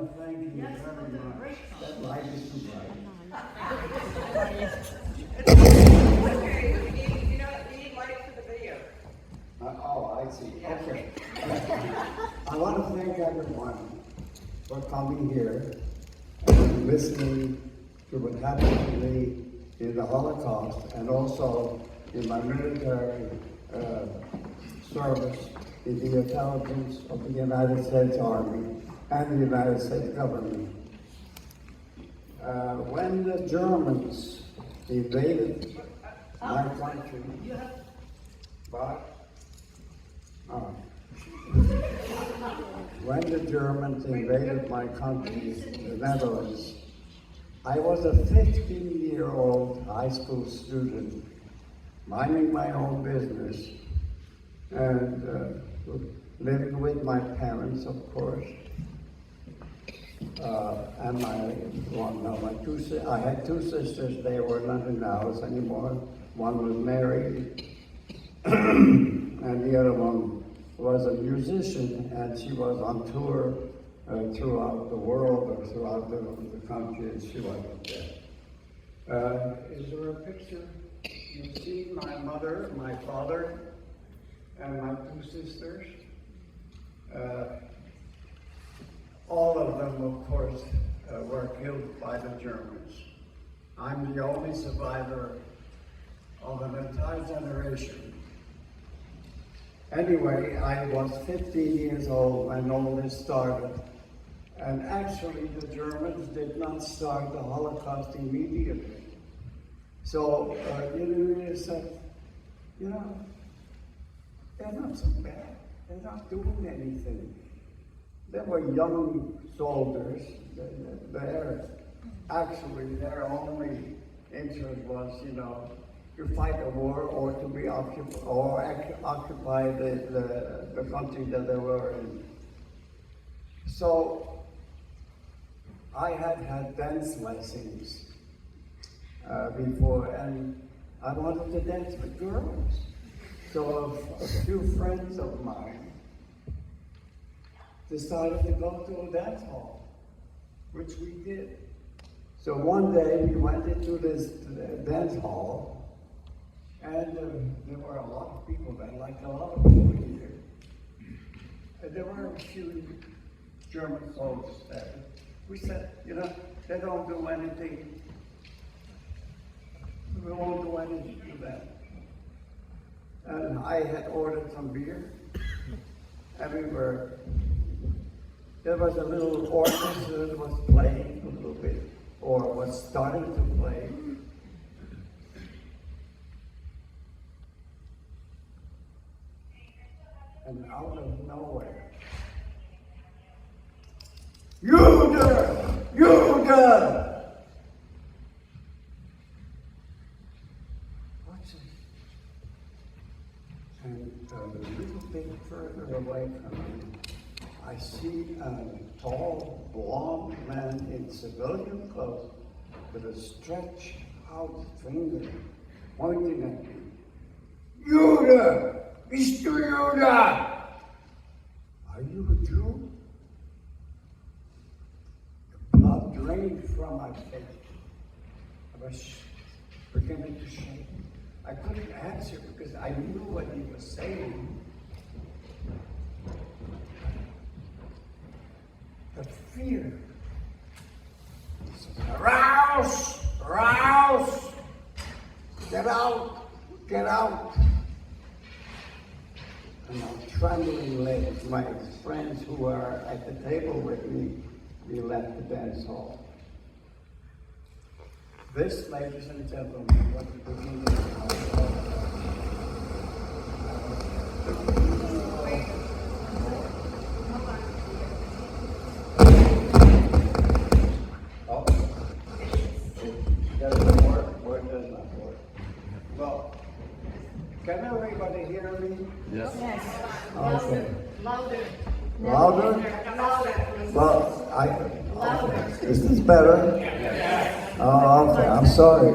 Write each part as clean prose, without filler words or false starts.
to thank you very much. That light is too bright. Okay, you need light for the video. Oh, I see. Okay. I want to thank everyone for coming here and listening to what happened to me in the Holocaust and also in my military service in the intelligence of the United States Army and the United States government. When the Germans invaded my country, when the Germans invaded my country, the Netherlands, I was a 15-year-old high school student, minding my own business, and living with my parents, of course, and I had two sisters. They were not in the house anymore. One was married, and the other one was a musician, and she was on tour throughout the world or throughout the country, and she wasn't there. Is there a picture? You see my mother, my father, and my two sisters. All of them, of course, were killed by the Germans. I'm the only survivor of an entire generation. Anyway, I was 15 years old when all this started. And actually, the Germans did not start the Holocaust immediately. So, you said, they're not so bad. They're not doing anything. They were young soldiers. Their only interest was, to fight a war or to be occupy the country that they were in. So I had dance lessons before, and I wanted to dance with girls. So a few friends of mine decided to go to a dance hall, which we did. So one day we went into this dance hall, and there were a lot of people there, like a lot of people here. And there were a few German soldiers there. We said, they don't do anything. We won't do anything to them. And I had ordered some beer, and there was a little orchestra that was playing a little bit, or was starting to play. And out of nowhere, Jude! What's it? And a little bit further away from me, I see a tall, blond man in civilian clothes with a stretched out finger pointing at me. Jude! Mr. Jude! Are you a Jew? The blood drained from my face. I was beginning to shake. I couldn't answer because I knew what he was saying. The fear. He said, "Rouse! Rouse! Get out! Get out!" And I'm trembling legs. My friends who were at the table with me, we left the dance hall. This, ladies and gentlemen, was the beginning of the Oh, does it work or it does not work? Well, can everybody hear me? Yes. Okay. Louder. Louder? Louder. Well, is this better? Oh, okay, I'm sorry.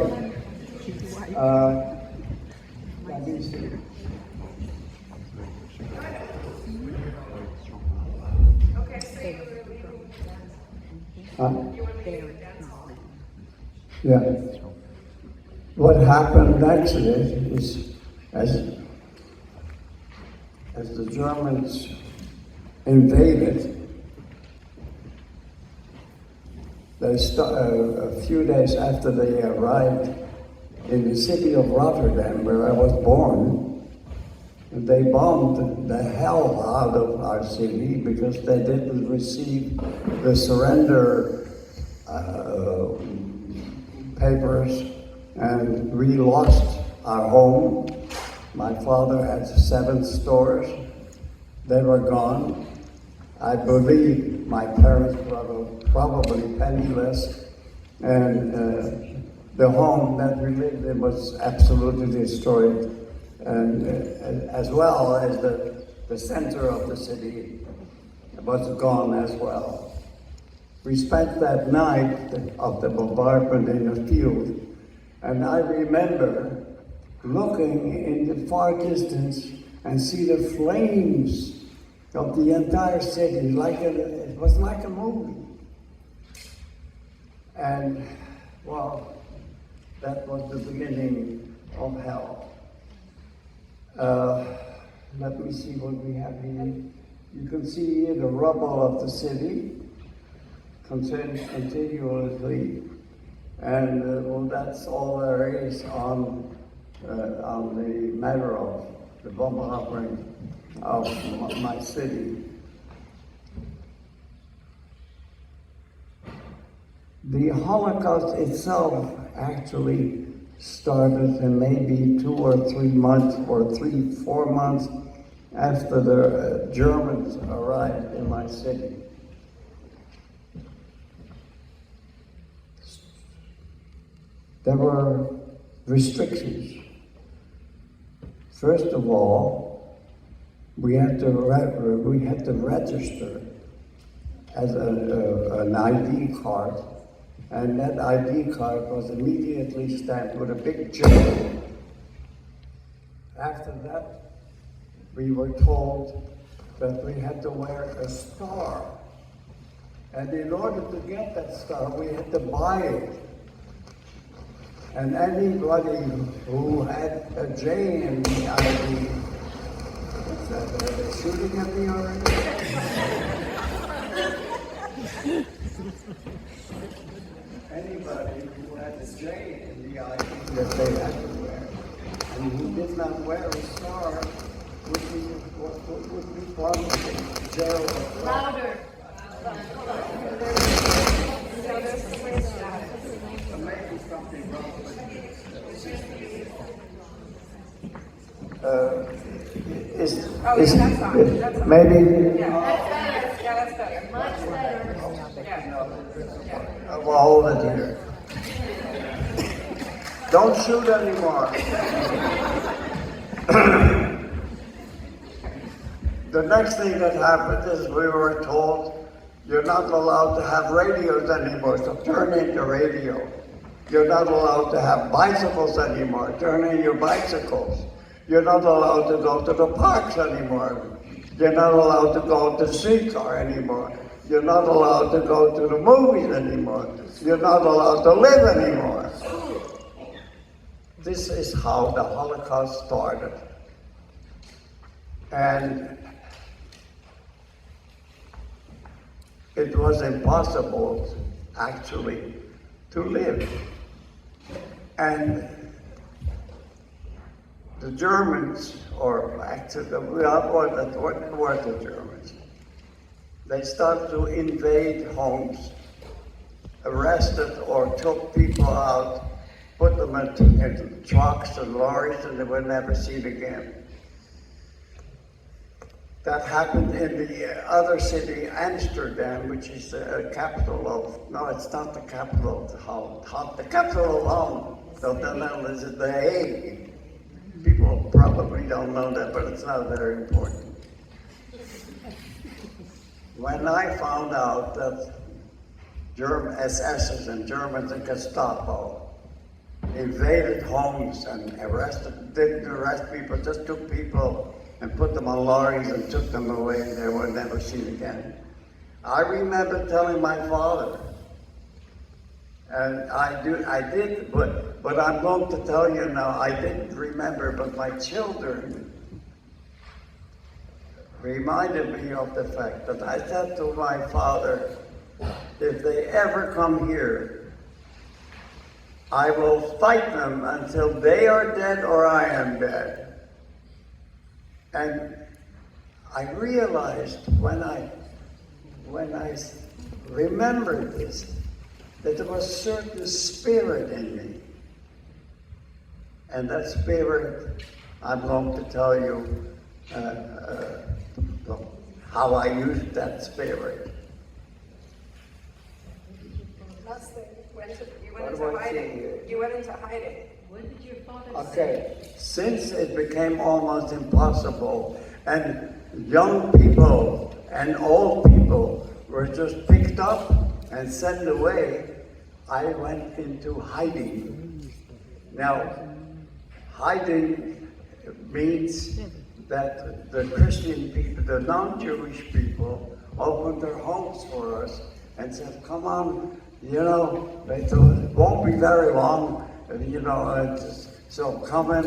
Let me see. Okay, say Huh? You want me to go to dance hall? Yeah. What happened actually is, as the Germans invaded, a few days after they arrived in the city of Rotterdam, where I was born, they bombed the hell out of our city because they didn't receive the surrender papers, and we lost our home. My father had 7 stores. They were gone. I believe my parents were probably penniless, and the home that we lived in was absolutely destroyed, and as well as the center of the city was gone as well. We spent that night of the bombardment in the field, and I remember looking in the far distance and see the flames of the entire city, it was like a movie. And, well, that was the beginning of hell. Let me see what we have here. You can see here the rubble of the city continuously, and well, that's all there is on the matter of the bombardment of my city. The Holocaust itself actually started in maybe 2 or 3 months, or 3-4 months after the Germans arrived in my city. There were restrictions. First of all, we had to register as an ID card, and that ID card was immediately stamped with a big J. After that, we were told that we had to wear a star, and in order to get that star, we had to buy it. And anybody who had a J in the ID, what's that, are they shooting at me already? Anybody who had a J in the ID that they had to wear, and who did not wear a star would be plunged in jail. Louder. Maybe something wrong with that's fine. That's fine. maybe Yeah, that's better. Much better. we'll hold it here. Don't shoot anymore. The next thing that happened is we were told you're not allowed to have radios anymore, so turn in your radio. You're not allowed to have bicycles anymore, turn in your bicycles. You're not allowed to go to the parks anymore. You're not allowed to go to the streetcar anymore. You're not allowed to go to the movies anymore. You're not allowed to live anymore. This is how the Holocaust started. And it was impossible, actually, to live. And the Germans, or actually, what were the Germans? They started to invade homes, arrested or took people out, put them in trucks and lorries, and they were never seen again. That happened in the other city, Amsterdam, which is the capital of, no, it's not the capital of the Holland. The capital of Holland, so the Netherlands is The Hague. People probably don't know that, but it's not very important. When I found out that German SS's and Germans and Gestapo invaded homes and didn't arrest people, just took people and put them on lorries and took them away, and they were never seen again. I remember telling my father, And I did, but I'm going to tell you now, I didn't remember, but my children reminded me of the fact that I said to my father, if they ever come here, I will fight them until they are dead or I am dead. And I realized when I remembered this, that there was a certain spirit in me. And that spirit, I'm going to tell you how I used that spirit. Last thing, you went What into was hiding. it? You went into hiding. What did your father Okay, since it became almost impossible, and young people and old people were just picked up and sent away, I went into hiding. Now, hiding means that the Christian people, the non-Jewish people, opened their homes for us and said, come on, you know, it won't be very long, you know, so come in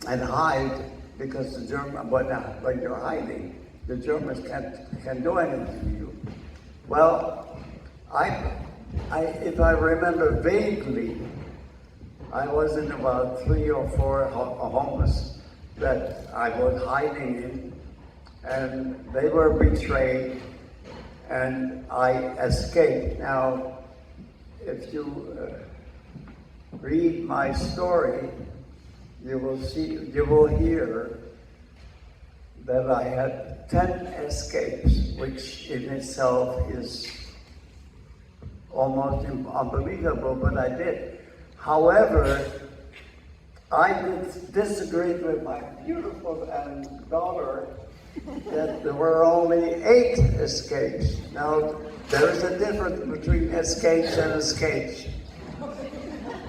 and hide, because the German, but you're hiding, the Germans can't do anything to you. Well, if I remember vaguely, I was in about 3 or 4 homes that I was hiding in, and they were betrayed, and I escaped. Now, if you read my story, you will hear that I had 10 escapes, which in itself is almost unbelievable, but I did. However, I disagreed with my beautiful daughter that there were only 8 escapes. Now, there is a difference between escapes and escapes.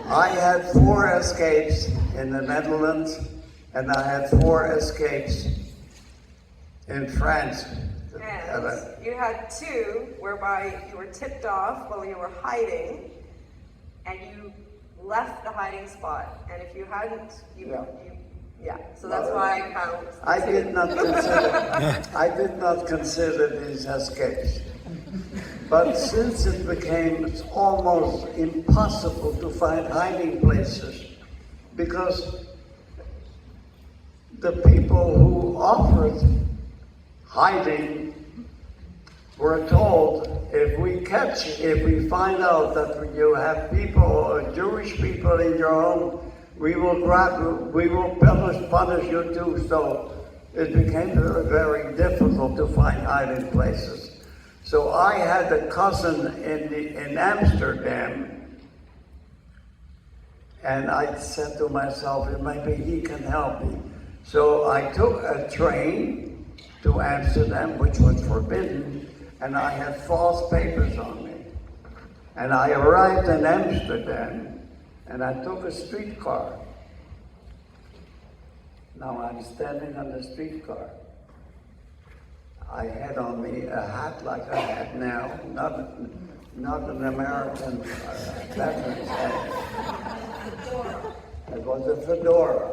I had 4 escapes in the Netherlands, and I had 4 escapes in France. And you had 2 whereby you were tipped off while you were hiding, and you left the hiding spot. And if you hadn't, so that's why I count. I did not consider these escapes. But since it became almost impossible to find hiding places, because the people who offered hiding were told, if we find out that you have people, Jewish people in your home, we will punish you too. So it became very, very difficult to find hiding places. So I had a cousin in Amsterdam, and I said to myself, maybe he can help me. So I took a train to Amsterdam, which was forbidden, and I had false papers on me. And I arrived in Amsterdam, and I took a streetcar. Now I'm standing on the streetcar. I had on me a hat like I have now, not an American veteran's hat. It was a fedora.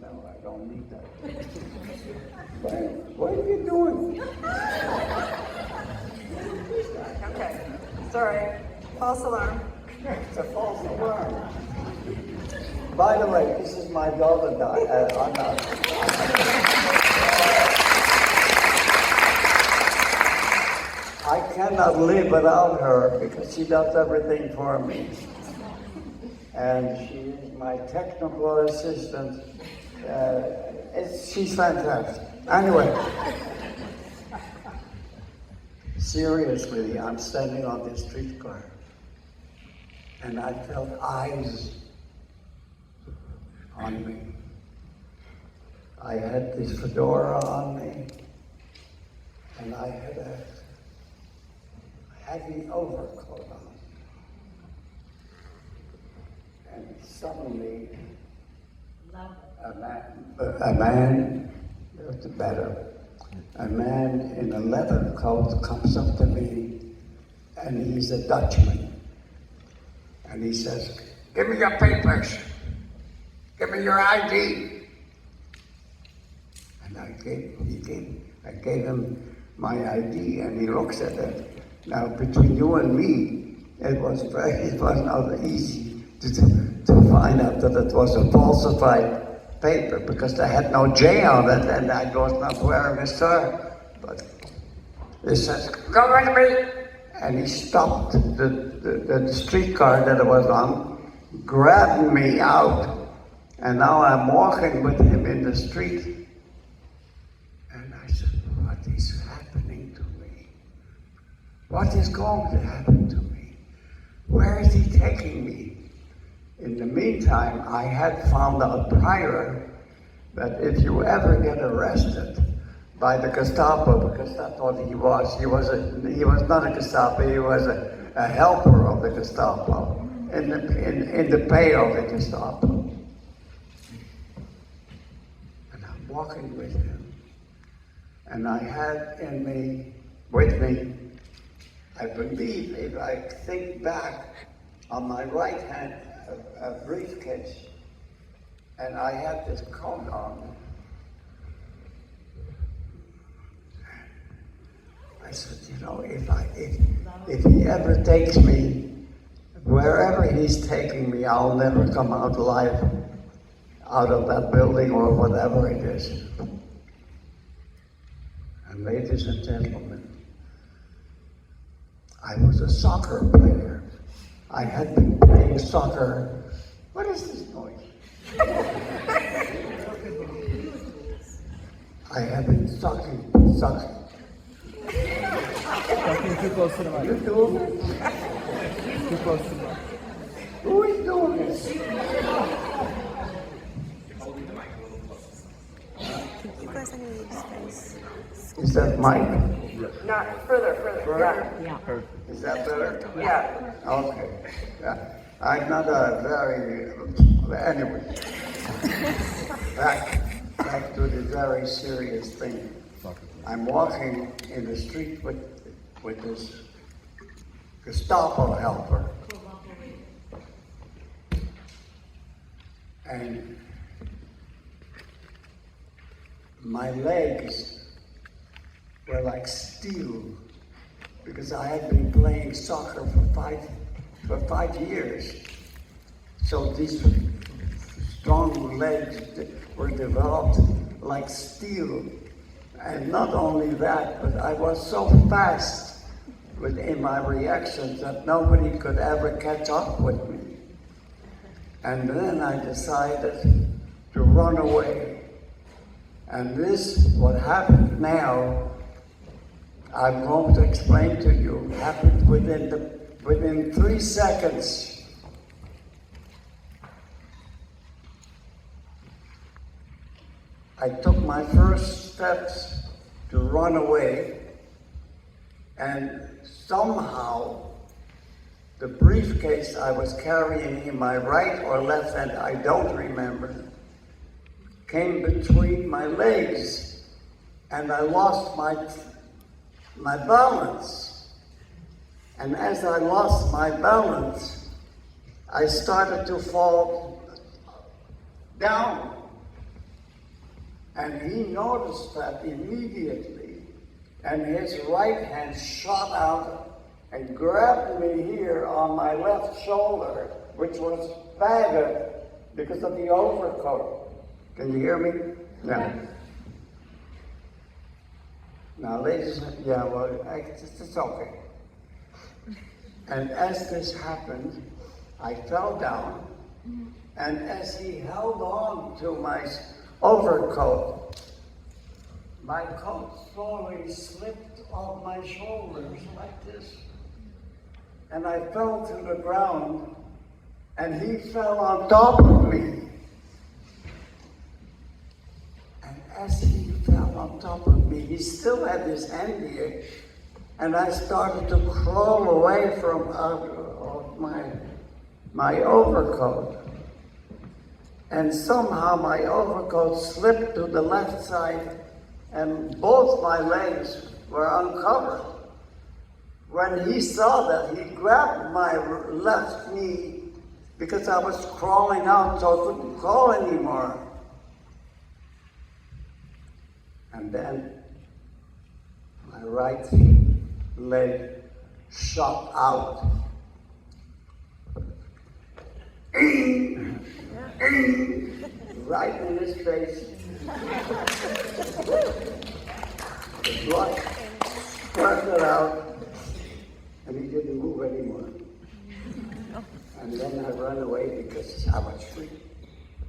No, I don't need that. What are you doing? Okay, sorry, false alarm. It's a false alarm. By the way, this is my daughter. I cannot live without her because she does everything for me. And she is my technical assistant. She's fantastic. Anyway, seriously, I'm standing on this streetcar, and I felt eyes on me. I had this fedora on me, and I had a heavy overcoat on. And suddenly, a man in a leather coat comes up to me and he's a Dutchman. And he says, "Give me your papers. Give me your ID." And I gave him my ID, and he looks at it. Now, between you and me, it was not easy to find out that it was a falsified paper, because they had no J on it, and I was not wearing a shirt. But he says, "Go with me." And he stopped the streetcar that I was on, grabbed me out, and now I'm walking with him in the street. And I said, "What is happening to me? What is going to happen to me? Where is he taking me?" In the meantime, I had found out prior that if you ever get arrested by the Gestapo, because that's what he was. He was not a Gestapo. He was a helper of the Gestapo in the pay of the Gestapo. And I'm walking with him, and I had with me, I believe, if I think back, on my right hand a briefcase, and I had this coat on. I said, if he ever takes me, wherever he's taking me, I'll never come out alive out of that building or whatever it is. And ladies and gentlemen, I was a soccer player. I had been playing soccer. What is this noise? I had been soccer. Talking too close to the mic. You do? Too close to the mic. Who is doing this? You guys need space. Is that Mike? Not further. Yeah. Perfect. Is that better? Yeah. Okay. Yeah. I'm not a very, anyway. Back to the very serious thing. I'm walking in the street with this Gestapo helper. And my legs were like steel, because I had been playing soccer for 5 years. So these strong legs were developed like steel. And not only that, but I was so fast in my reactions that nobody could ever catch up with me. And then I decided to run away. And what happened now, I'm going to explain to you, happened within 3 seconds. I took my first steps to run away, and somehow the briefcase I was carrying in my right or left hand, I don't remember, came between my legs, and I lost my balance. And as I lost my balance, I started to fall down. And he noticed that immediately, and his right hand shot out and grabbed me here on my left shoulder, which was battered because of the overcoat. Can you hear me? Yeah. Now, ladies, it's okay. And as this happened, I fell down, and as he held on to my overcoat, my coat slowly slipped off my shoulders like this. And I fell to the ground, and he fell on top of me. And as he fell on top of me, he still had his hand here, and I started to crawl away from out of my overcoat. And somehow my overcoat slipped to the left side, and both my legs were uncovered, when he saw that, he grabbed my left knee because I was crawling out, so I couldn't crawl anymore. And then my right leg shot out. Right in his face. The blood spurted out, and he didn't move anymore. And then I ran away because I was free.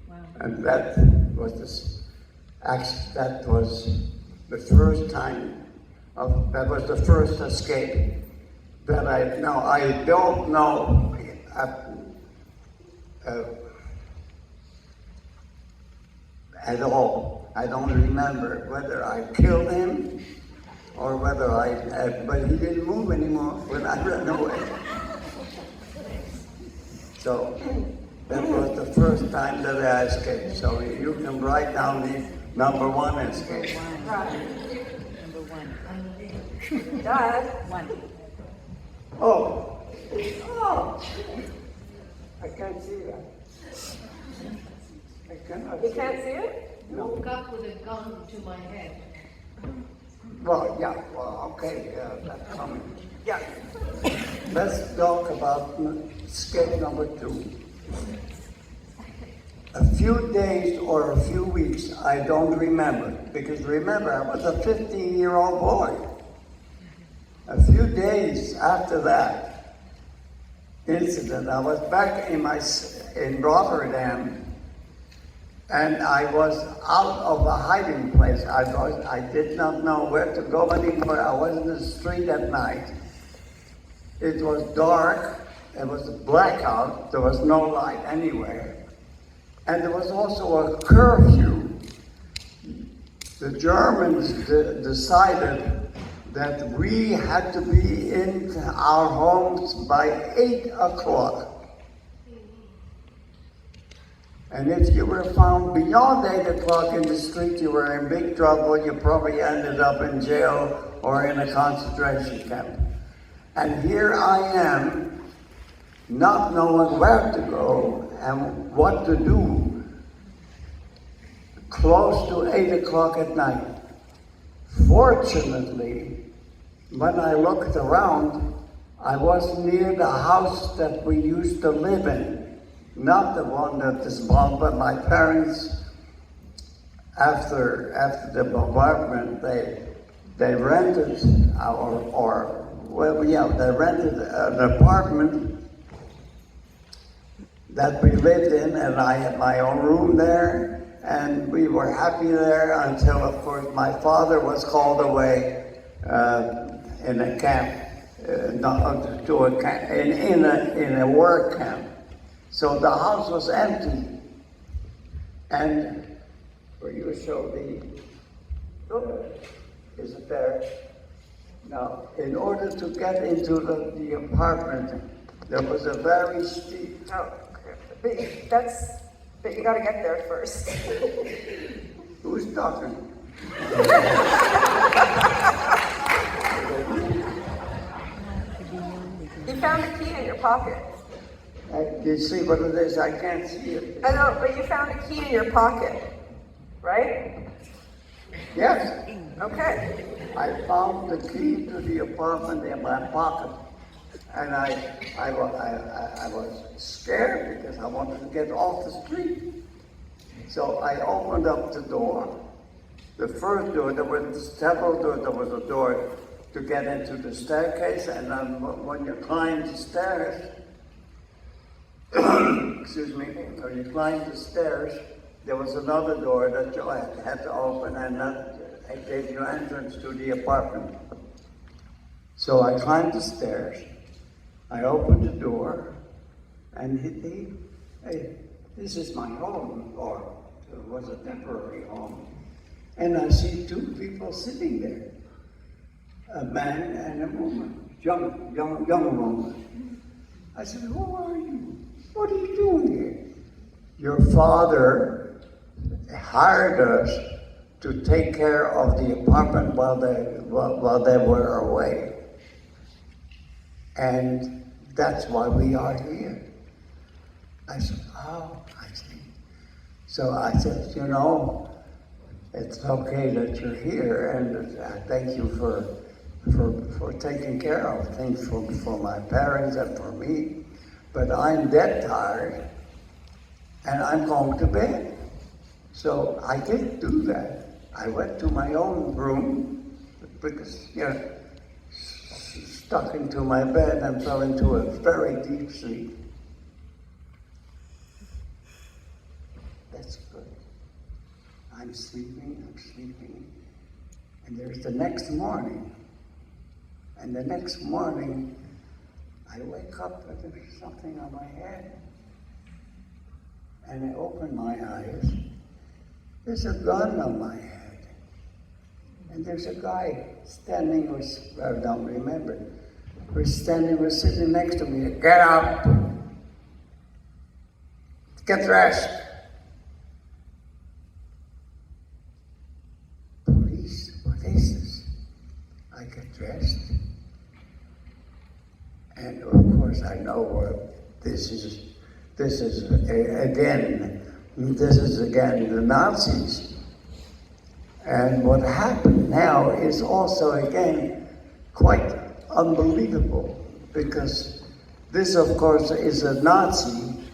Wow. And that was that was the first time that was the first escape that I don't know at all. I don't remember whether I killed him or whether but he didn't move anymore when I ran away. So that was the first time that I escaped. So you can write down the number one escape. Right. Number one. Dad. One. Oh, I can't see that. I cannot. You can't see it? Woke up with a gun to my head. Well, yeah, okay, that's coming. Yeah. Let's talk about escape number two. A few days or a few weeks, I don't remember, because remember, I was a 15-year-old boy. A few days after that incident, I was back in Rotterdam, and I was out of a hiding place. I did not know where to go anymore. I was in the street at night. It was dark. It was a blackout. There was no light anywhere. And there was also a curfew. The Germans decided that we had to be in our homes by 8 o'clock. And if you were found beyond 8 o'clock in the street, you were in big trouble. You probably ended up in jail or in a concentration camp. And here I am, not knowing where to go and what to do, close to 8 o'clock at night. Fortunately, when I looked around, I was near the house that we used to live in. Not the one that is bombed, but my parents, after the bombardment, they rented they rented an apartment that we lived in, and I had my own room there, and we were happy there until, of course, my father was called away in a camp, in a work camp. So the house was empty, and for you show is it there? Now, in order to get into the apartment, there was a very steep. Oh, but you gotta get there first. Who's talking? You found a key in your pocket. You see what it is? I can't see it. I know, but you found a key in your pocket, right? Yes, Okay. I found the key to the apartment in my pocket, and I was scared because I wanted to get off the street. So I opened up the door. The first door, there were several doors. There was a door to get into the staircase, and then when you climbed the stairs, excuse me, when you climbed the stairs, there was another door that you had to open, and that gave you entrance to the apartment. So I climbed the stairs, I opened the door, and hey, this is my home, or it was a temporary home. And I see two people sitting there, a man and a woman, young woman. I said, who are you? What are you doing here? Your father hired us to take care of the apartment while they were away. And that's why we are here. I said, oh, I see. So I said, you know, it's okay that you're here, and I thank you for taking care of things for my parents and for me. But I'm dead tired, and I'm going to bed. So I didn't do that. I went to my own room because, you know, stuck into my bed and fell into a very deep sleep. That's good. I'm sleeping, and there's the next morning. And the next morning, I wake up and there's something on my head. And I open my eyes. There's a gun on my head. And there's a guy standing, I don't remember, was sitting next to me. Get up! Get dressed! Police, what is this? I get dressed. And of course I know this is again the Nazis. And what happened now is also again quite unbelievable, because this of course is a Nazi,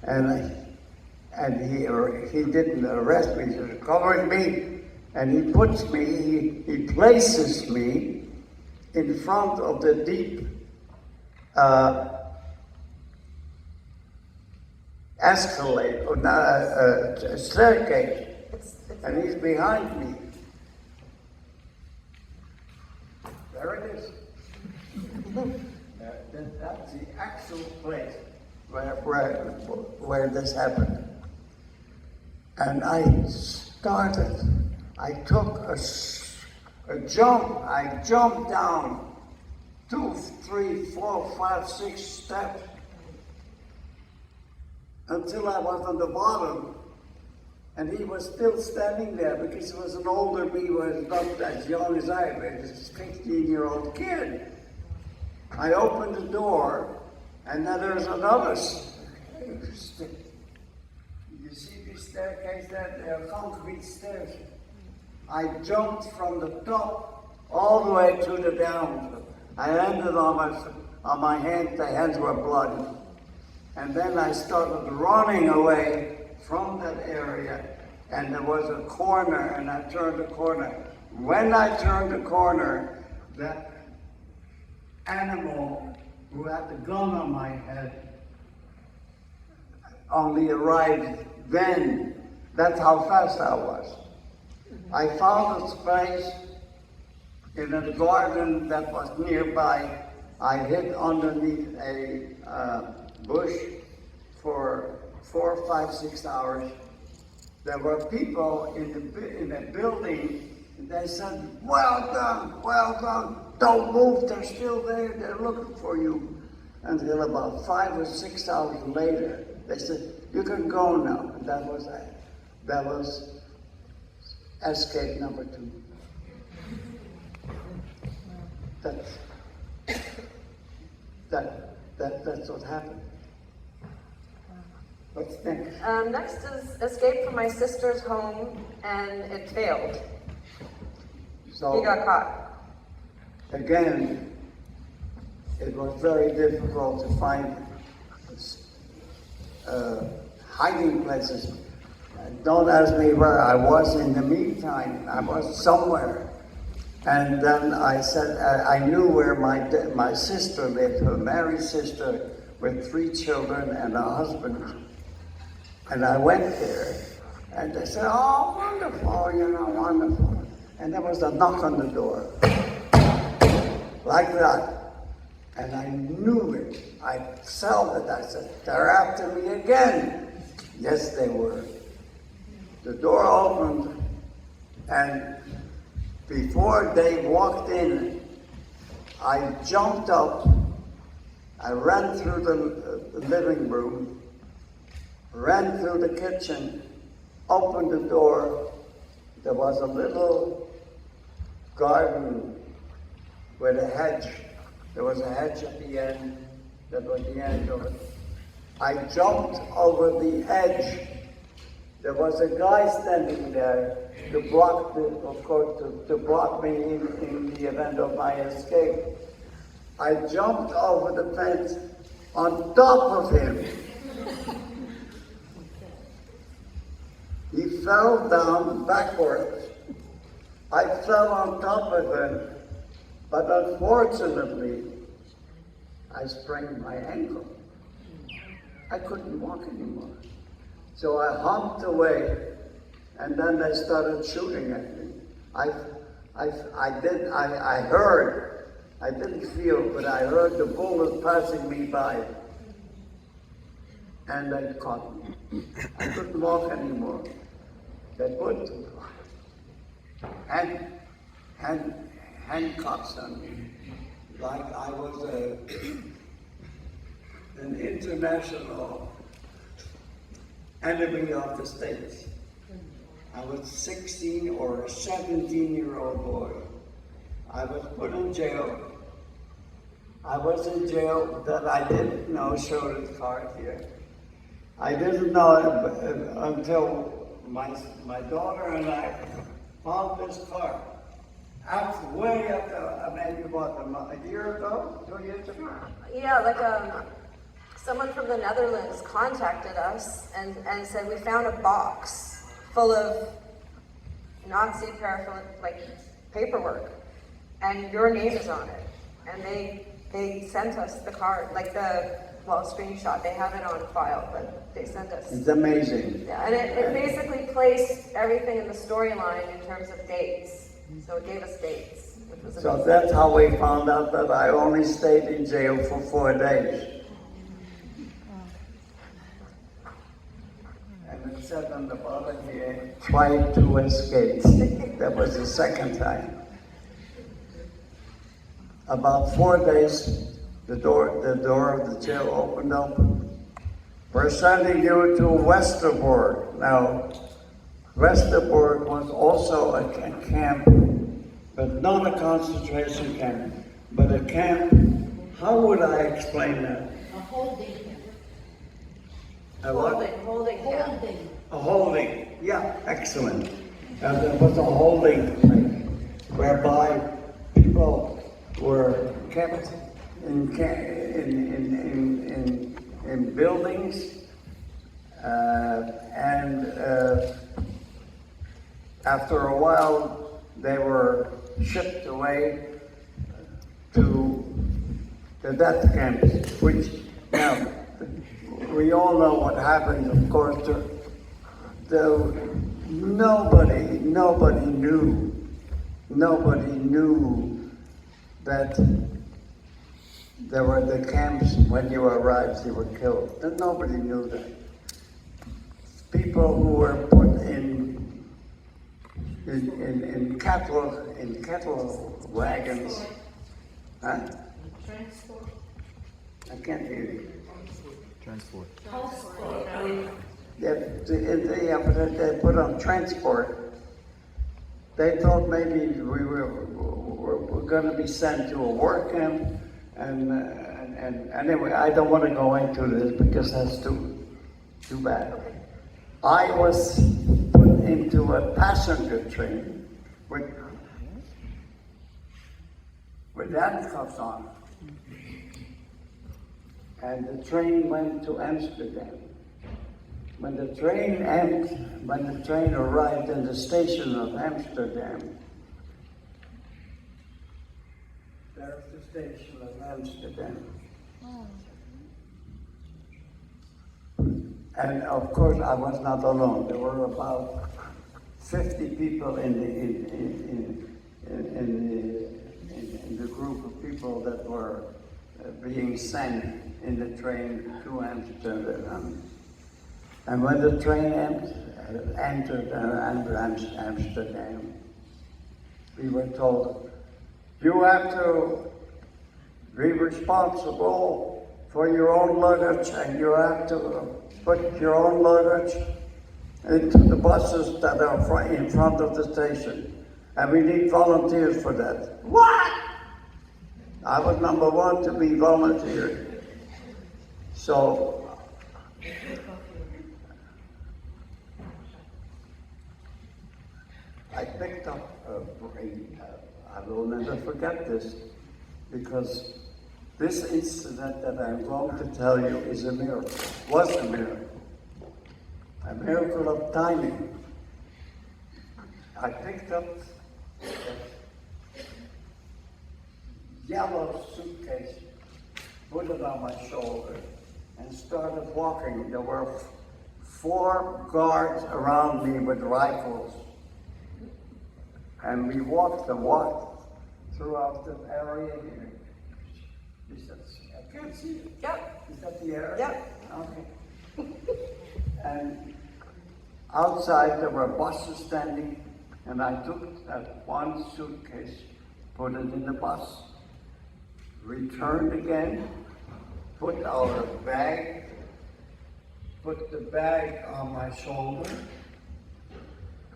and he didn't arrest me, he said, come with me, and he places me in front of the deep escalator, or staircase, and he's behind me. There it is. That's the actual place where this happened. And I took a jump. I jumped down 2, 3, 4, 5, 6 steps until I was on the bottom. And he was still standing there because he was an older me, was not as young as I was, a 16-year-old kid. I opened the door, and then there's another. You see this staircase there? They're concrete stairs. I jumped from the top all the way to the down. I landed on my hands. The hands were bloody. And then I started running away from that area, and there was a corner, and I turned the corner. When I turned the corner, that animal who had the gun on my head only arrived then. That's how fast I was. I found a space in a garden that was nearby. I hid underneath a bush for 4, 5, 6 hours. There were people in the building, and they said, well done, don't move, they're still there, they're looking for you. Until about 5 or 6 hours later, they said, you can go now. And that was escape number 2. That's what happened. What's next? Next is escape from my sister's home, and it failed. So, He got caught. again, it was very difficult to find hiding places. Don't ask me where I was in the meantime. I was somewhere. And then I said, I knew where my sister lived, her married sister with 3 children and a husband. And I went there, and they said, oh, wonderful, wonderful. And there was a knock on the door, like that. And I knew it. I felt it. I said, they're after me again. Yes, they were. The door opened, and before they walked in, I jumped up. I ran through the living room, ran through the kitchen, opened the door. There was a little garden with a hedge There was a hedge at the end. That was the end of it. I jumped over the edge. There was a guy standing there to block to block me in the event of my escape. I jumped over the fence on top of him. He fell down backwards. I fell on top of him, but unfortunately, I sprained my ankle. I couldn't walk anymore. So I humped away, and then they started shooting at me. I heard, I didn't feel, but I heard the bullets passing me by. And they caught me. I couldn't walk anymore. They put handcuffs on me, like I was an international enemy of the States. I was 16 or a 17-year-old boy. I was put in jail. I was in jail that I didn't know, show the card here. I didn't know it until my daughter and I found this card. Way up there, maybe what, a year ago, 2 years ago? Yeah, like someone from the Netherlands contacted us and said, we found a box full of Nazi paraphernalia, like paperwork, and your name is on it. And they sent us the card, like screenshot. They have it on file, but they sent us. It's amazing. Yeah, and it basically placed everything in the storyline in terms of dates. So it gave us dates, which was amazing. So that's how we found out that I only stayed in jail for 4 days. And it said on the bottom here, tried to escape. That was the second time. About 4 days, the door of the jail opened up. We're sending you to Westerbork. Now, Westerbork was also a camp, but not a concentration camp, but a camp. How would I explain that? A holding camp. A what? Holding camp. Holding. A holding. Yeah, excellent. There was a holding place whereby people were kept in buildings, and after a while they were shipped away to the death camps, which now we all know what happened, of course. Nobody knew that there were the camps when you arrived, you were killed. And nobody knew that. People who were put in cattle wagons. Huh? Transport. I can't hear you. Transport. They put on transport. They thought maybe we were going to be sent to a work camp, and anyway, I don't want to go into this because that's too bad. I was put into a passenger train with handcuffs on, and the train went to Amsterdam. When the train arrived in the station of Amsterdam, there's the station of Amsterdam. And of course, I was not alone. There were about 50 people in the group of people that were being sent in the train to Amsterdam. And when the train entered Amsterdam, we were told, you have to be responsible for your own luggage, and you have to put your own luggage into the buses that are in front of the station. And we need volunteers for that. What? I was number one to be volunteered. So I picked up I will never forget this, because this incident that I'm going to tell you is a miracle, was a miracle of timing. I picked up a yellow suitcase, put it on my shoulder, and started walking. There were 4 guards around me with rifles. And we walked throughout the area here. I can't see it. Yep. Is that the area? Yep. Okay. And outside there were buses standing, and I took that one suitcase, put it in the bus, returned again, put our bag, put the bag on my shoulder,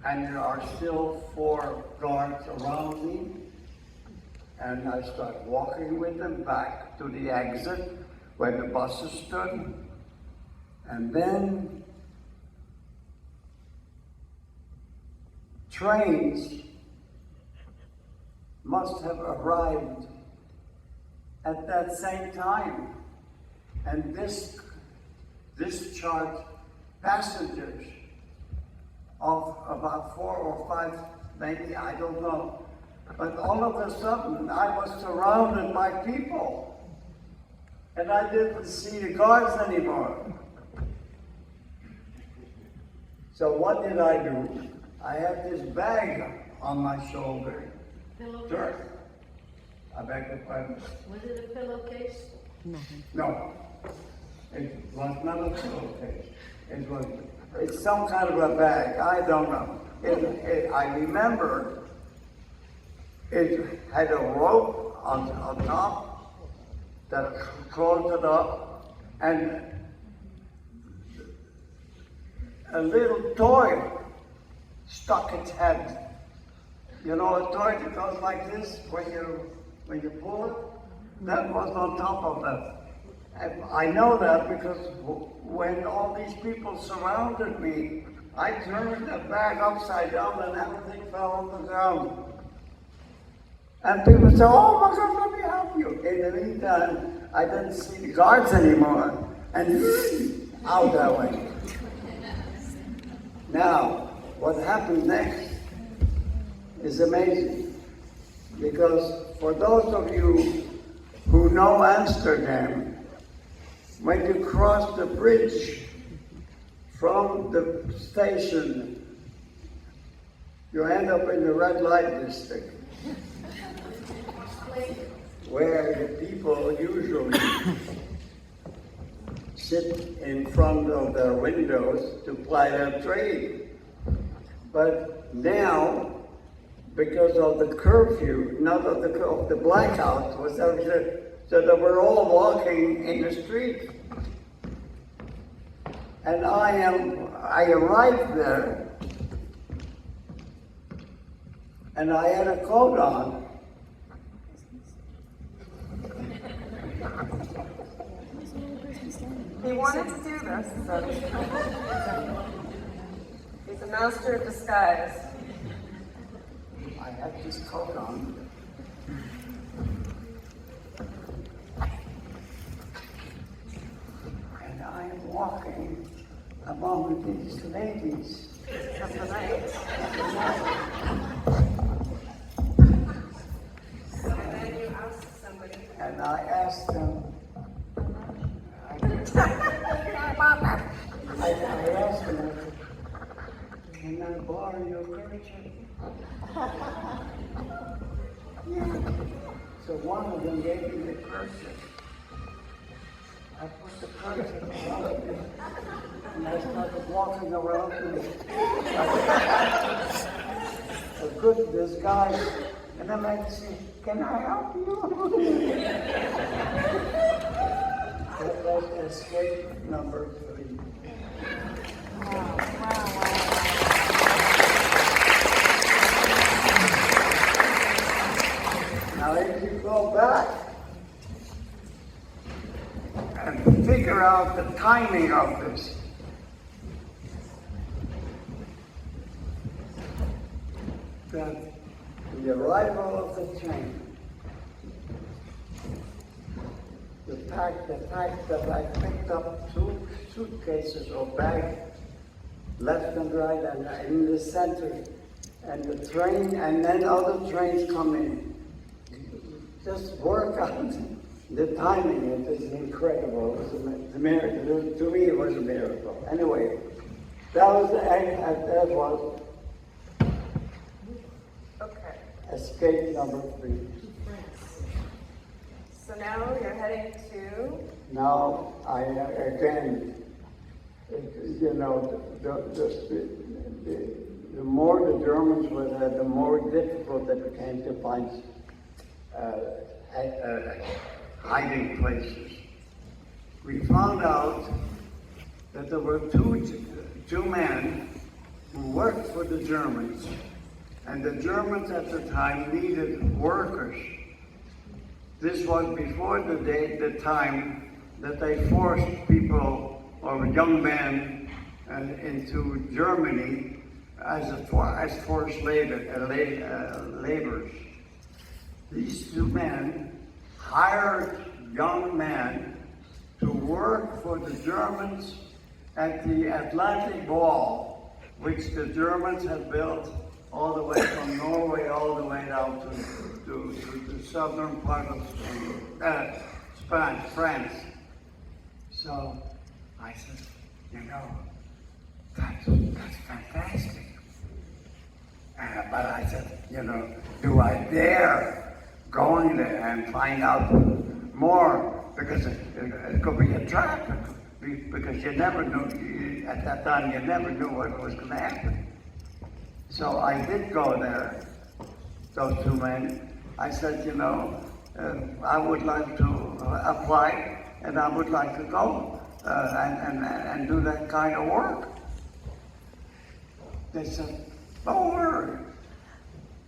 and there are still 4 guards around me. And I start walking with them back to the exit where the buses stood. And then trains must have arrived at that same time. And this discharged passengers of about 4 or 5, maybe, I don't know. But all of a sudden, I was surrounded by people. And I didn't see the guards anymore. So what did I do? I had this bag on my shoulder. Pillowcase? Dirt. I beg your pardon? Was it a pillowcase? No. It was not a pillowcase. It's some kind of a bag. I don't know. I remember it had a rope on top that closed it up, and a little toy stuck its head. You know, a toy that goes like this when you pull it? That was on top of that. And I know that because when all these people surrounded me, I turned the bag upside down and everything fell on the ground. And people say, oh my God, let me help you. In the meantime, I didn't see the guards anymore. And out that way. Now, what happened next is amazing. Because for those of you who know Amsterdam, when you cross the bridge from the station, you end up in the red light district, where the people usually sit in front of their windows to ply their trade. But now, because of the curfew, not of the blackout, was everything, so that we're all walking in the street. And I arrived there, and I had a coat on. He wanted to do this, so. He's a master of disguise. I had this coat on. And I am walking among these ladies. That's the night. And then you ask somebody. And I asked them, I asked them, can I borrow your kerchief? Yeah. So one of them gave me the kerchief. I put the kerchief around me, and I started walking around me. A good disguise. And then I said, can I help you? That was escape number 3. Now if you go back figure out the timing of this. That the arrival of the train, the fact that I picked up 2 suitcases or bags, left and right, and in the center, and the train, and then other trains come in. Just work out the timing. It is incredible. It was a miracle. To me, it was a miracle. Anyway, that was Okay. escape number 3. So now you're heading to. Now I again, you know, the more the Germans were there, the more difficult it became to find hiding places. We found out that there were two men who worked for the Germans, and the Germans at the time needed workers. This was before the time that they forced people or young men into Germany as forced laborers. These 2 men hired young men to work for the Germans at the Atlantic Wall, which the Germans had built all the way from Norway all the way down to the southern part of Spain, France. So I said, you know, that's fantastic. But I said, you know, do I dare go in there and find out more? Because it could be a trap. Because you never knew, at that time, you never knew what was going to happen. So I did go there, those 2 men. I said, you know, I would like to apply, and I would like to go and do that kind of work. They said, don't worry.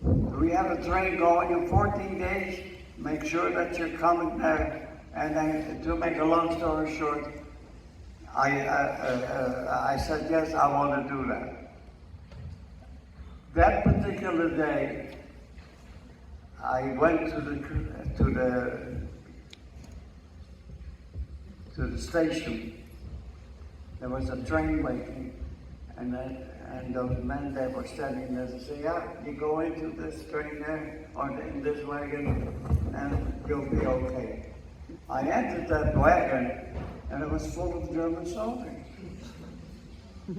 We have a train going in 14 days. Make sure that you're coming there. And then, to make a long story short, I said, yes, I want to do that. That particular day, I went to the station. There was a train waiting, and those men that were standing there said, yeah, you go into this train there, or in this wagon, and you'll be okay. I entered that wagon, and it was full of German soldiers. Oh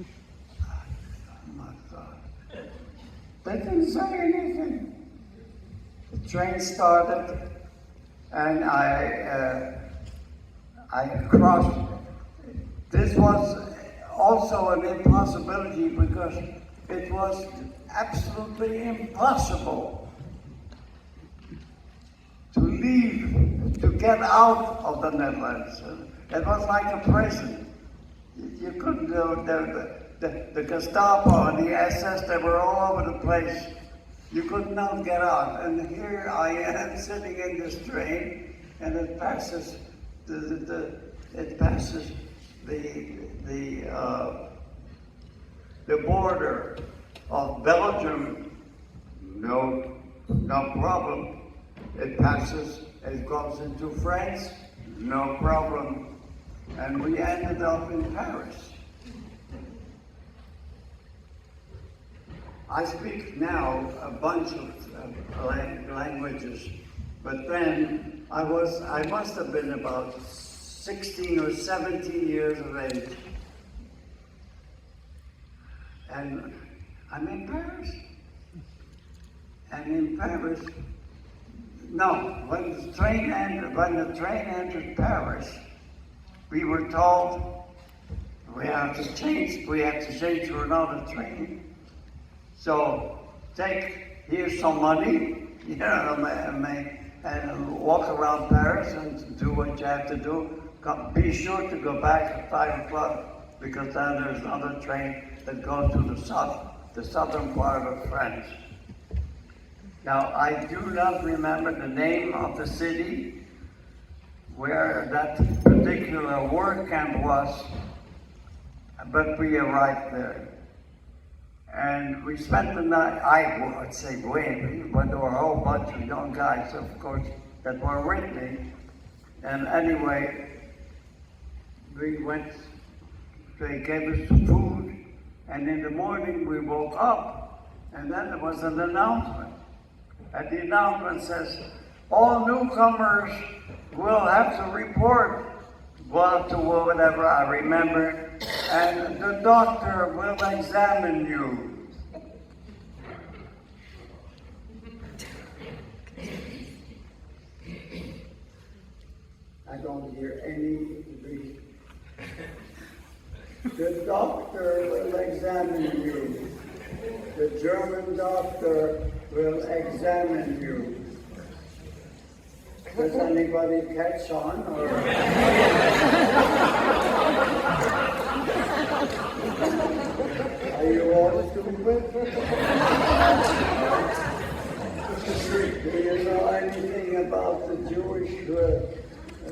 my God. They didn't say anything. The train started, and I crossed. This was also an impossibility because it was absolutely impossible to leave, to get out of the Netherlands. It was like a prison. You couldn't do the Gestapo and the SS, they were all over the place. You could not get out. And here I am sitting in this train, and it passes the border of Belgium. No problem. It passes. It goes into France. No problem. And we ended up in Paris. I speak now a bunch of languages, but then I must have been about 16 or 17 years of age. And I'm in Paris. And in Paris, no, when the train entered Paris, we were told we have to change to another train. So here's some money, you know, and walk around Paris and do what you have to do. Be sure to go back at 5 o'clock, because then there's another train that goes to the southern part of France. Now, I do not remember the name of the city, where that particular work camp was, but we arrived there. And we spent the night, I would say we, but there were a whole bunch of young guys, of course, that were with me. And anyway, we went, they gave us some food, and in the morning we woke up, and then there was an announcement. And the announcement says, all newcomers will have to report, go out to whatever I remember, and the doctor will examine you. I don't hear any reason. The doctor will examine you. The German doctor will examine you. Does anybody catch on? Or? Are you all stupid? Do you know anything about the Jewish?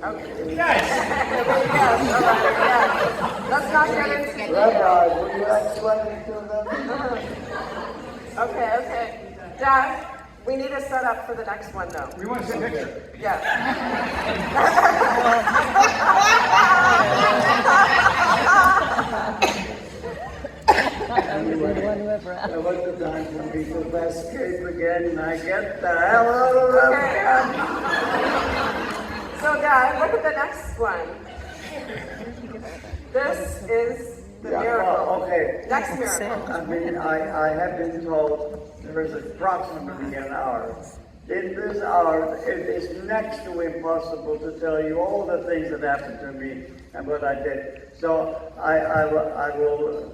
Okay. Yes. All right. Yes. Let's not get into. Rabbi, will you explain it to them? Okay. Dad, we need a setup for the next one, though. We want to see a picture. Yeah. There was the time for me to escape again, and I get the hell out of them. So, Dad, look at the next one. This is the miracle. Well, okay. Next miracle. I mean, I have been told there is approximately an hour. In this hour, it is next to impossible to tell you all the things that happened to me and what I did. So I will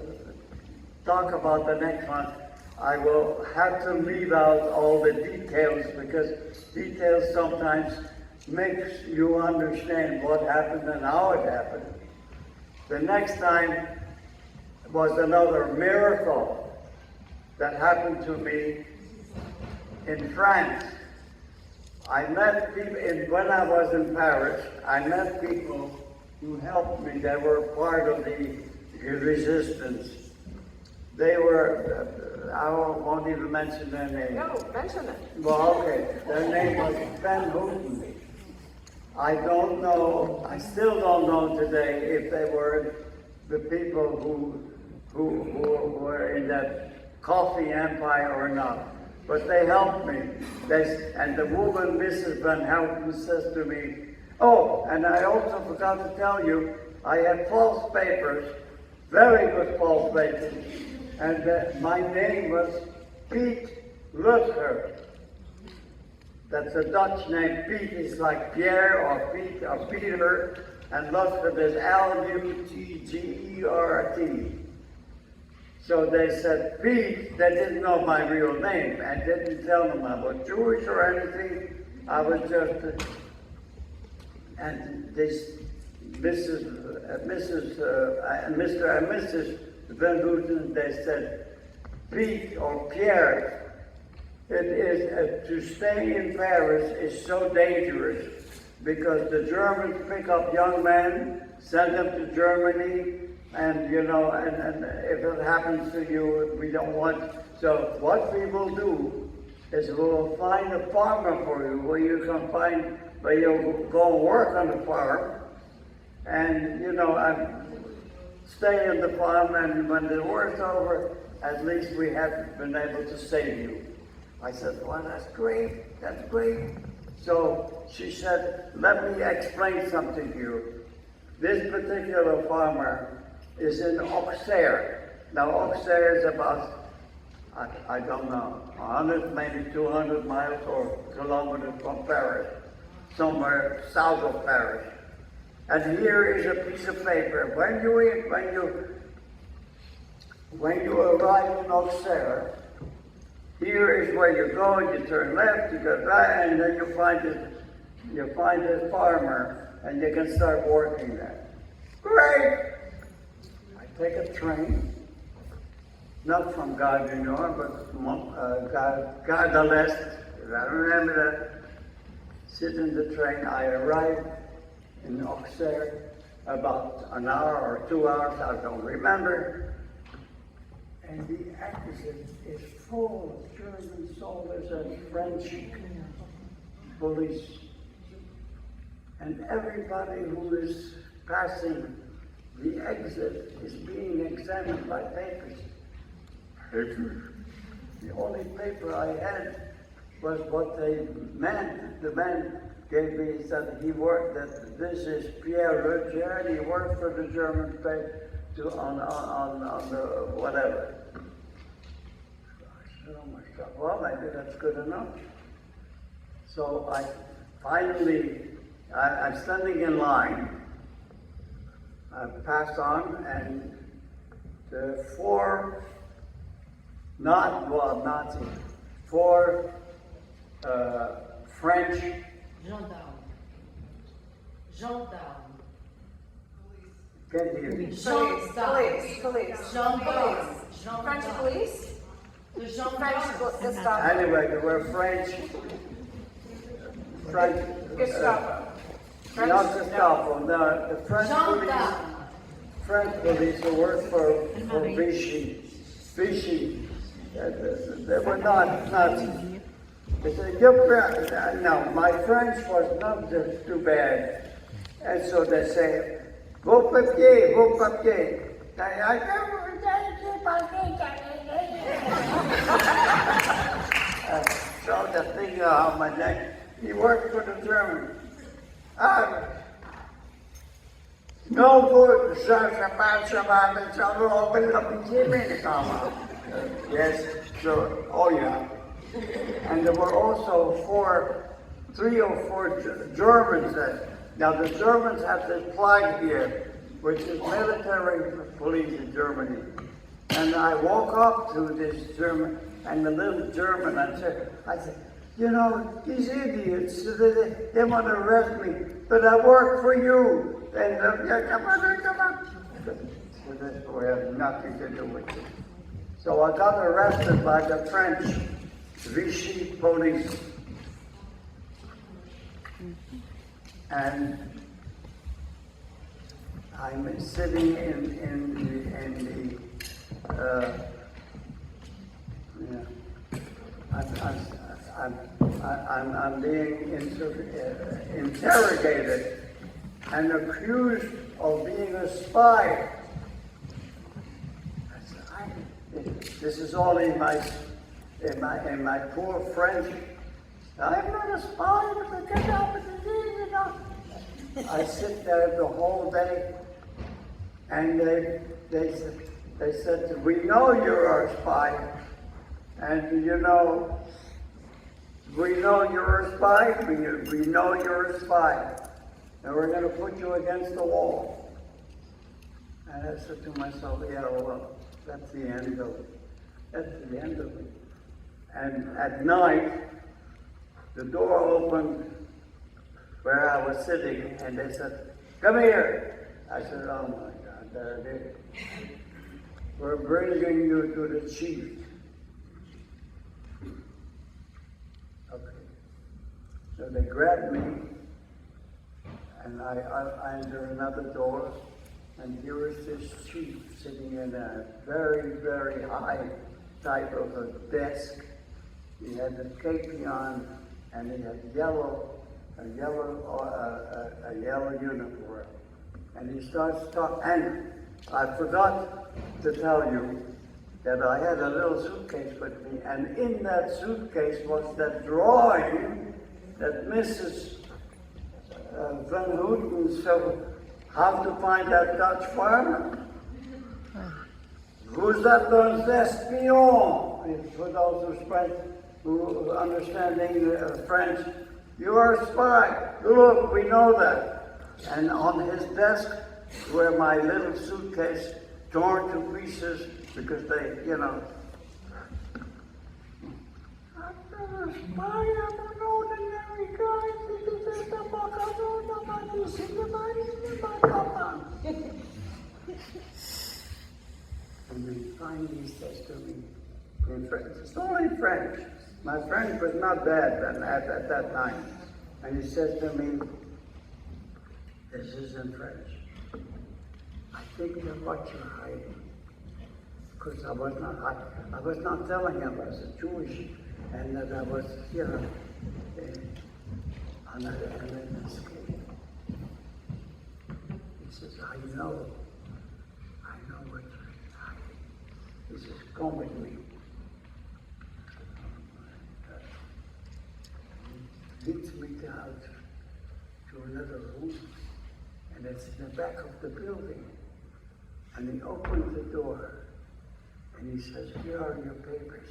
talk about the next one. I will have to leave out all the details because details sometimes makes you understand what happened and how it happened. The next time was another miracle that happened to me in France. I met people, when I was in Paris, I met people who helped me. They were part of the resistance. They were, I won't even mention their name. No, mention it. Well, okay. Their name was Ben Houghton. I don't know, I still don't know today if they were the people who were in that coffee empire or not. But they helped me. And the woman, Mrs. Van Houten, says to me, oh, and I also forgot to tell you, I had false papers, very good false papers, and my name was Piet Lutger. That's a Dutch name. Piet is like Pierre or Piet or Peter, and Lutger is L-U-T-G-E-R-T. So they said, Piet, they didn't know my real name and didn't tell them I was Jewish or anything. I was just, and this Mr. and Mrs. Van Houten, they said, Piet or Pierre, it is, to stay in Paris is so dangerous because the Germans pick up young men, send them to Germany, and you know, and if it happens to you, we don't want. So what we will do is we'll find a farmer for you where you can find, where you'll go work on the farm, and you know, stay in the farm, and when the war's over, at least we have been able to save you. I said, well, that's great, that's great. So she said, let me explain something to you. This particular farmer is in Auxerre. Now Auxerre is about, I don't know, 100, maybe 200 miles or kilometers from Paris, somewhere south of Paris. And here is a piece of paper. When you arrive in Auxerre, here is where you go, you turn left, you go right, and then you find this farmer, and you can start working there. Great! I take a train, not from Gare du Nord, but from Gare de l'Est. I remember that. Sit in the train, I arrive in Auxerre, about an hour or 2 hours, I don't remember. And the exit is full of German soldiers and French police. And everybody who is passing the exit is being examined by papers. The only paper I had was what they meant. The man gave me, he said he worked, that this is Pierre Roger, and he worked for the German paper on the whatever. I said, oh my God, well, maybe that's good enough. So I finally, I'm standing in line. I pass on, and the four French Gendarme. can't hear me. Police. French police? French Gestapo. Anyway, there were French, Gestapo. not Gestapo, no, the French police who worked for Vichy. Vichy, they were not Nazis. They said, no, my French was not just too bad. And so they say, vos papiers. So the thing on my neck, he worked for the Germans. No good, yes, so, oh yeah. And there were also three or four Germans that, now the Germans have this flag here, which is military police in Germany. And I walk up to this German, and the little German, I said, you know, these idiots, they want to arrest me, but I work for you. And come on. So this boy has nothing to do with it. So I got arrested by the French Vichy police. And I'm sitting I'm being interrogated and accused of being a spy. This is all in my poor French. I'm not a spy, but get out of the you know. I sit there the whole day, and they said, we know you're a spy, and you know, we know you're a spy, we know you're a spy, and we're going to put you against the wall. And I said to myself, yeah, well, that's the end of it. That's the end of it. And at night, the door opened where I was sitting, and they said, come here. I said, oh my God, there it is. We're bringing you to the chief. Okay. So they grabbed me, and I enter another door, and here is this chief sitting in a very, very high type of a desk. He had a kepi on, and he had a yellow uniform. And he starts talking, and I forgot to tell you that I had a little suitcase with me, and in that suitcase was that drawing that Mrs. Van Houten said, how to find that Dutch farmer. Vous êtes un espion, for those who understanding French. You are a spy. Look, we know that. And on his desk were my little suitcase torn to pieces because they, you know. I'm not a spy, I'm an ordinary guy. And he finally says to me, in French, it's only French. My French was not bad then at that time. And he says to me, This is in French. I think that what you're hiding. Because I was not telling him I was a Jewish and that I was, on an escape. He says, I know what you're hiding. He says, come with me. He leads me out to another room, and it's in the back of the building. And he opens the door, and he says, here are your papers.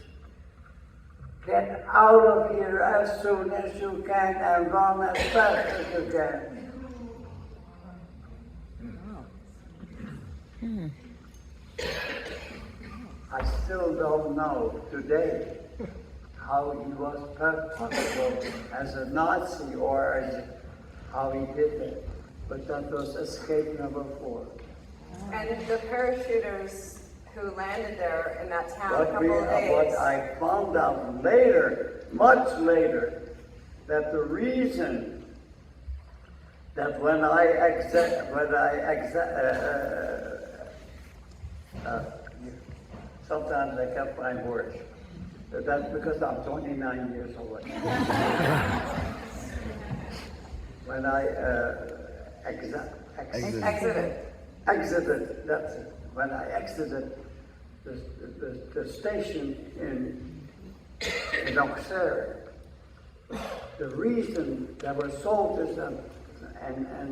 Get out of here as soon as you can and run as fast as you can. I still don't know today how he was possible as a Nazi or how he did it. But that was escape number 4. And the parachuters who landed there in that town a What couple of days. I found out later, much later, that the reason that sometimes I can't find words. But that's because I'm 29 years old. When I exited, that's it. When I exited the station in Auxerre, the reason there were soldiers and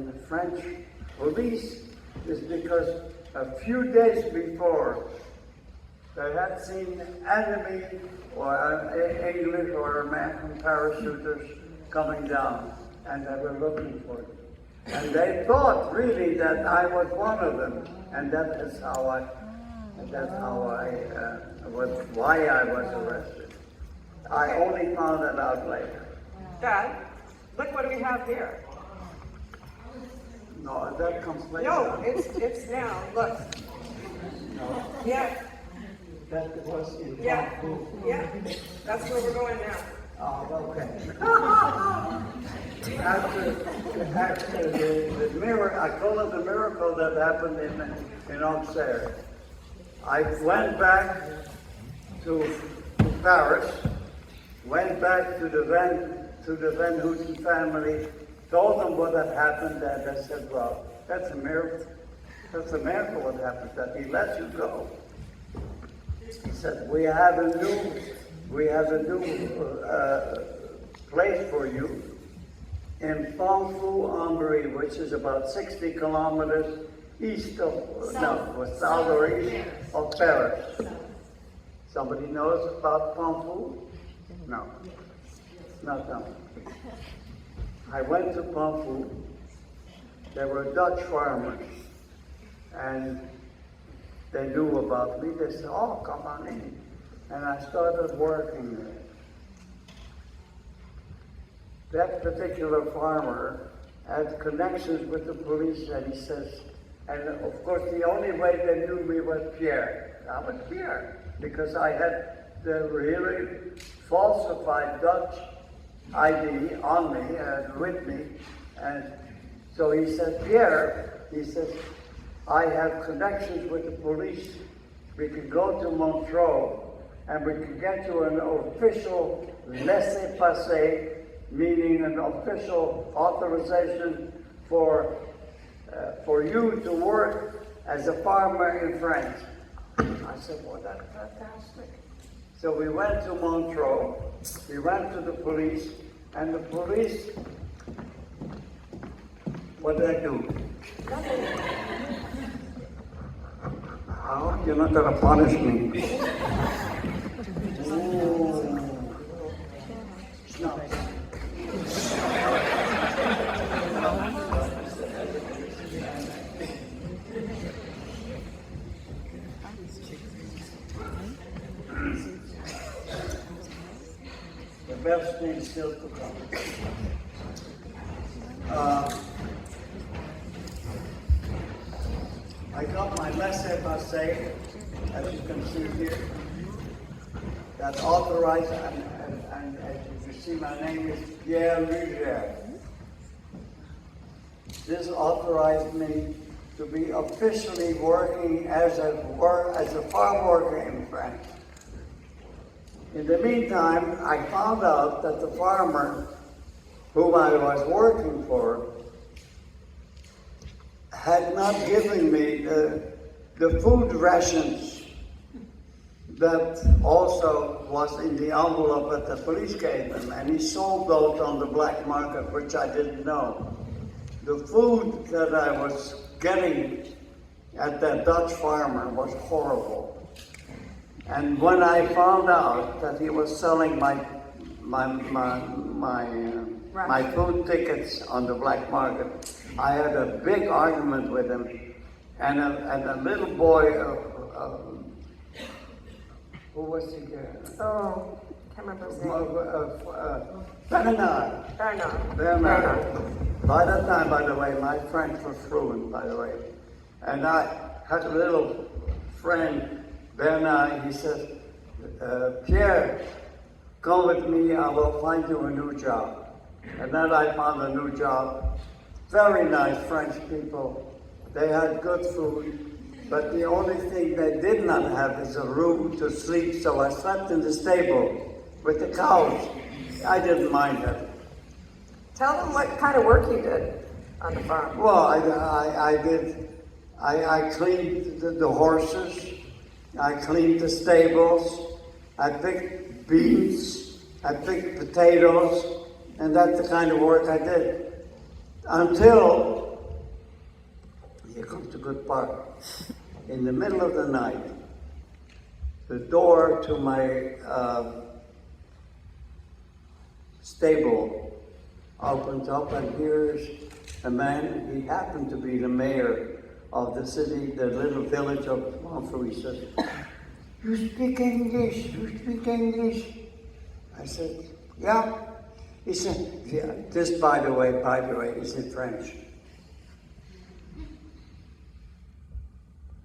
the French police is because a few days before they had seen enemy or English or American parachuters coming down, and they were looking for them. And they thought really that I was one of them, and that's why I was arrested. I only found it out later. Dad, look what we have here. No, that comes later. No, it's now. Look. No, Yeah, that was in yeah, yeah. That's where we're going now. Oh, okay. After the miracle, I call it the miracle that happened in Auxerre. I went back to Paris, went back to the Van Houten family, told them what had happened, and they said, well, that's a miracle. That's a miracle what happened, that he let you go. He said, we have a new place for you in Pamphou-en-Brie, which is about 60 kilometers south or east of Paris. Somebody knows about Pamphou? No, not them. I went to Pamphou. There were Dutch farmers, and they knew about me. They said, oh, come on in. And I started working there. That particular farmer had connections with the police, and he says, and of course the only way they knew me was Pierre. I was Pierre, because I had the really falsified Dutch ID on me, with me, and so he said, Pierre, he says, I have connections with the police. We can go to Montreux, and we can get you an official laissez-passer, meaning an official authorization for you to work as a farmer in France. I said, well, that's fantastic. So we went to Montreux, we went to the police, and the police, what did I do? Oh, you're not going to punish me. Ooh. No. The best thing is still to come. I got my laissez-passer, as you can see here, that's authorized, and as you can see, my name is Pierre Luger. this authorized me to be officially working as a farm worker in France. In the meantime, I found out that the farmer whom I was working for had not given me the food rations that also was in the envelope that the police gave him, and he sold those on the black market, which I didn't know. The food that I was getting at that Dutch farmer was horrible. And when I found out that he was selling my food tickets on the black market, I had a big argument with him, and a little boy, who was he? Oh, can't remember his name. Bernard. By that time, by the way, my French was fluent, by the way. And I had a little friend, Bernard, he says, Pierre, come with me, I will find you a new job. And then I found a new job. Very nice French people. They had good food. But the only thing they did not have is a room to sleep, so I slept in the stable with the cows. I didn't mind that. Tell them what kind of work you did on the farm. Well, I cleaned the horses, I cleaned the stables, I picked beans, I picked potatoes, and that's the kind of work I did. Until, here comes the good part, in the middle of the night, the door to my stable opens up, and here's a man. He happened to be the mayor of the city, the little village of Montfort. He says, "You speak English, you speak English." I said, "Yeah." He said, "Yeah, this by the way, is in French."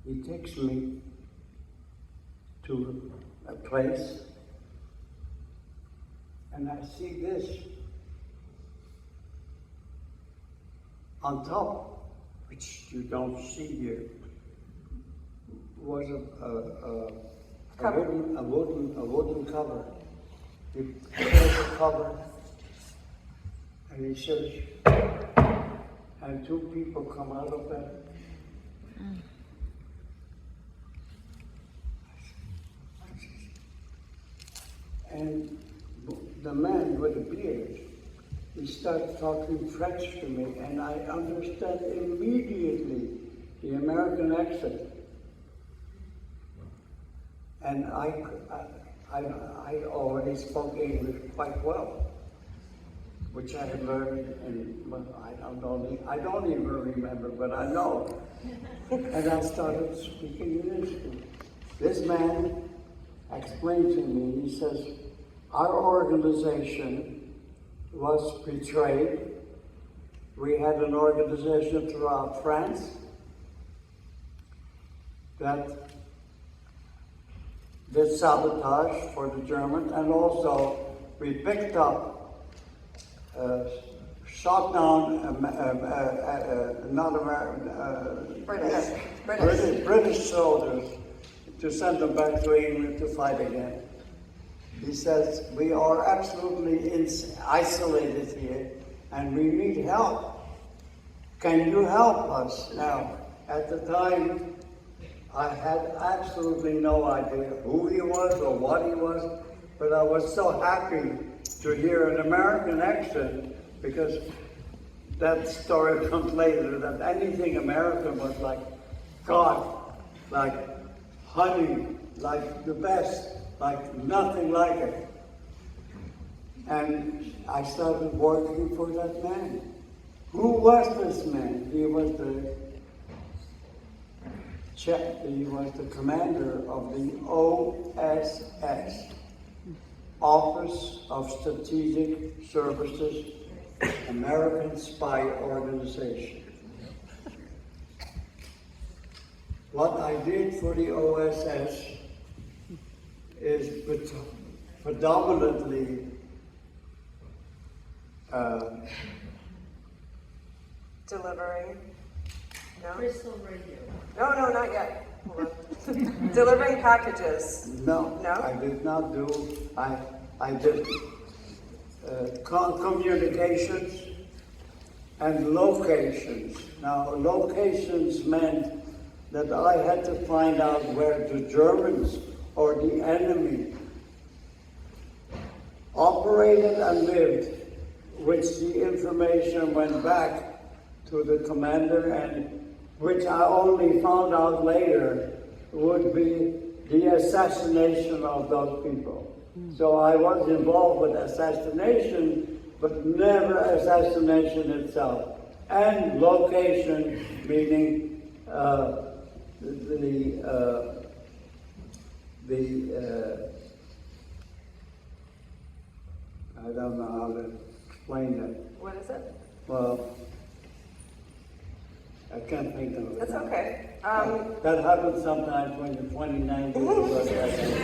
He takes me to a place, and I see this on top, which you don't see here, was a wooden cover. He put the cover, and he says, and two people come out of that. And the man with the beard, he starts talking French to me, and I understand immediately the American accent. And I already spoke English quite well, which I had learned I don't even remember, but I know. And I started speaking English. This man explained to me, he says, our organization was betrayed. We had an organization throughout France that did sabotage for the Germans, and also we picked up, shot down British soldiers to send them back to England to fight again. He says, we are absolutely isolated here and we need help. Can you help us? Now, at the time, I had absolutely no idea who he was or what he was, but I was so happy to hear an American accent, because that story comes later, that anything American was like God, like honey, like the best, like nothing like it. And I started working for that man. Who was this man? He was the commander of the OSS, Office of Strategic Services, American Spy Organization. What I did for the OSS is predominantly delivering? No? Crystal radio. No, not yet. Hold on. Delivering packages. No, No? I did not do, I did communications and locations. Now, locations meant that I had to find out where the Germans or the enemy operated and lived, which the information went back to the commander, and which I only found out later would be the assassination of those people. So I was involved with assassination, but never assassination itself. And location, meaning I don't know how to explain that. What is it? Well, I can't think of it. That's now. okay. That happens sometimes when you're 29 years old.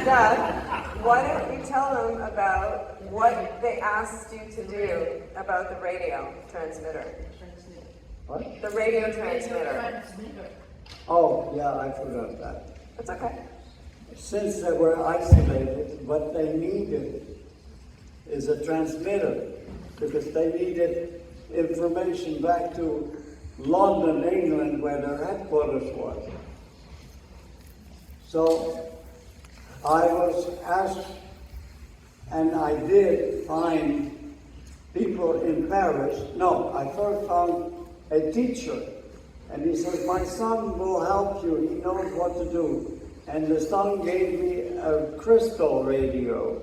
Dad, why don't you tell them about what they asked you to do about the radio transmitter? What? The radio transmitter. Transmitter. Oh, yeah, I forgot that. That's okay. Since they were isolated, what they needed is a transmitter, because they needed information back to London, England, where their headquarters was. So I was asked, and I did find people in Paris. No, I first found a teacher, and he said, my son will help you, he knows what to do. And the son gave me a crystal radio.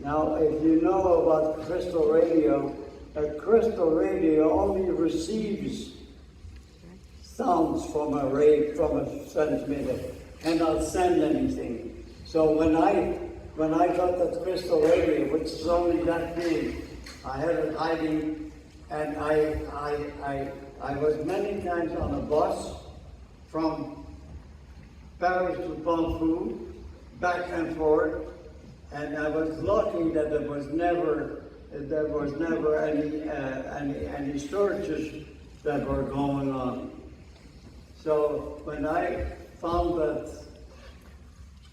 Now, if you know about crystal radio, a crystal radio only receives sounds from a transmitter, cannot send anything. So when I got that crystal radio, which is only that big, I had it hiding, and I was many times on a bus from Paris to Pamplona, back and forth, and I was lucky that there was never any searches that were going on. So when I found that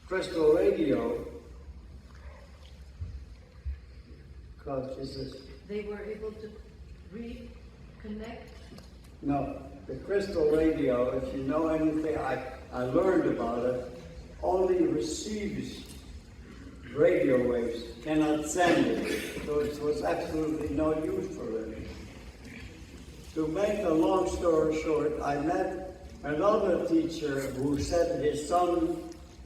crystal radio, God, Jesus. They were able to reconnect. No, the crystal radio, if you know anything, I learned about it, only receives radio waves, cannot send it. So it was absolutely no use for it. To make a long story short, I met another teacher who said his son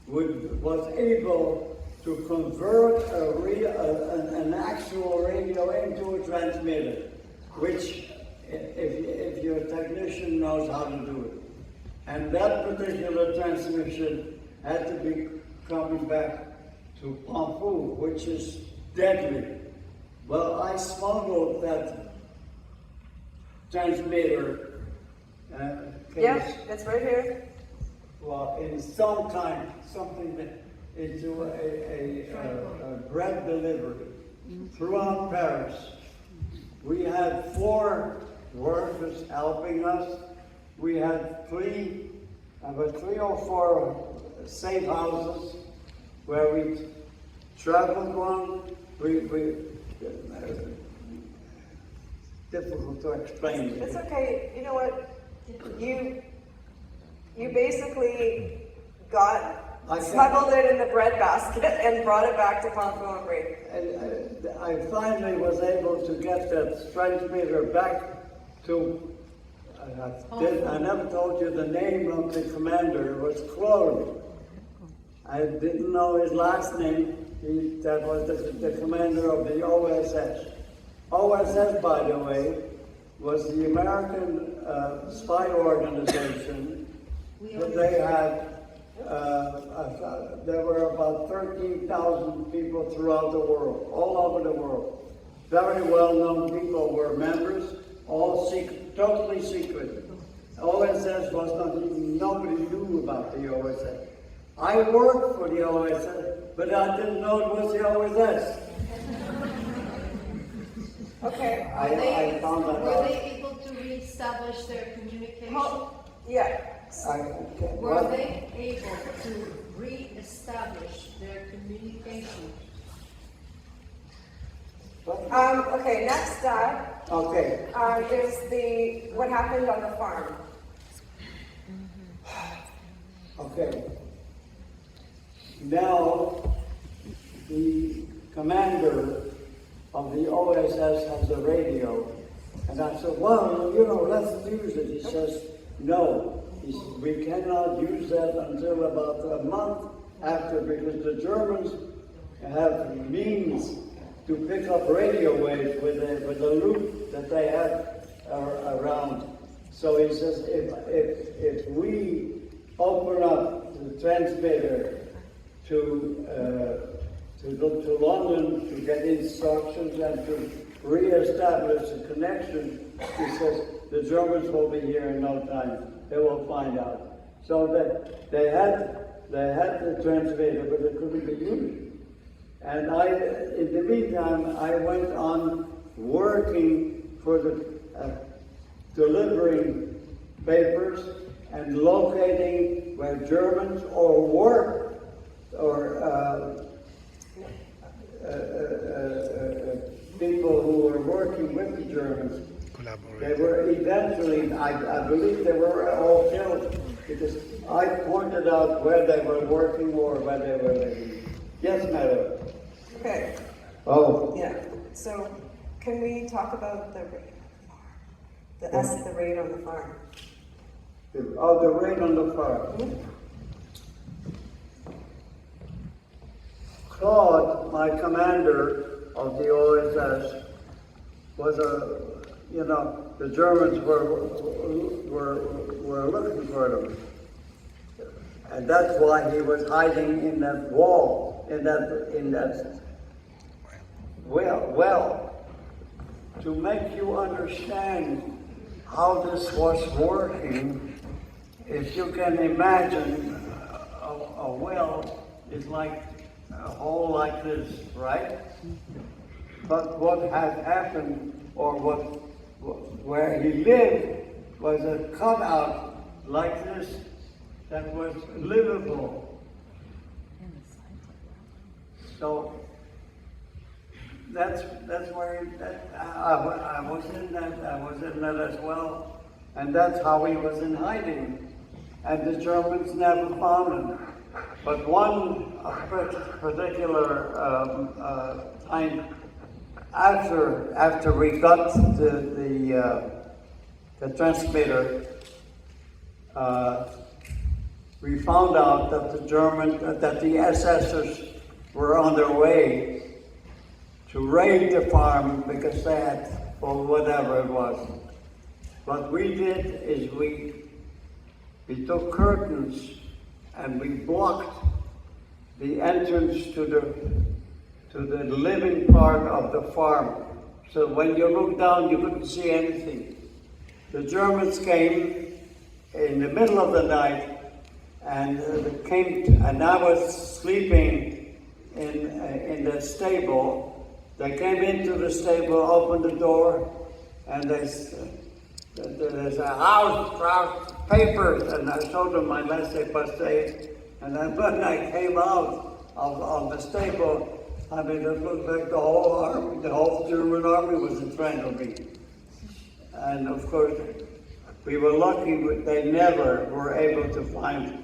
was able to convert an actual radio into a transmitter, which if your technician knows how to do it. And that particular transmission had to be coming back to Pamplona, which is deadly. Well, I smuggled that transmitter case. Yeah, it's right here. Well, in some time, something into a bread delivery throughout Paris. We had 4 workers helping us. We had 3 or 4 safe houses where we traveled on. Difficult to explain. It's okay. You know what? You basically smuggled it in the bread basket and brought it back to Pamplona. And I finally was able to get that transmitter back to. I never told you the name of the commander. It was Claude. I didn't know his last name. That was the commander of the OSS. OSS, by the way, was the American spy organization. They had, there were about 13,000 people throughout the world, all over the world. Very well-known people were members, all secret, totally secret. OSS was not even, nobody knew about the OSS. I worked for the OSS, but I didn't know it was the OSS. Okay. I found that Were out. they able to read reestablish their communication? Yeah. Were What? they able to reestablish their communication? Okay, next up Okay, is what happened on the farm. okay. Now, the commander of the OSS has a radio. And I said, well, let's use it. He says, no. He says, we cannot use that until about a month after, because the Germans have means to pick up radio waves with the loop that they have around. So he says, if we open up the transmitter to London to get instructions and to re-establish a connection, he says, the Germans will be here in no time. They will find out. So that they had the transmitter, but it couldn't be used. And in the meantime, I went on working for the delivering papers and locating where Germans or work or people who were working with the Germans. They were eventually, I believe they were all killed because I pointed out where they were working or where they were living. Yes, madam. Okay. Oh. Yeah. So, can we talk about the raid on the farm? The raid on the farm. Claude, my commander of the OSS, was the Germans were looking for them. And that's why he was hiding in that wall, in that well. To make you understand how this was working, if you can imagine a well is like a hole like this, right? But what had happened, or where he lived, was a cutout like this that was livable. So that's where I was in that as well, and that's how he was in hiding, and the Germans never found him. But one particular time after we got the transmitter, we found out that the SSers were on their way to raid the farm because they had, or whatever it was. What we did is we took curtains and we blocked the entrance to the living part of the farm. So when you looked down, you couldn't see anything. The Germans came in the middle of the night, and and I was sleeping in the stable. They came into the stable, opened the door, and there's a house, papers, and I showed them my laissez-passer. And then when I came out of the stable, I mean, it looked like the whole German army was in front of me. And of course, we were lucky, but they never were able to find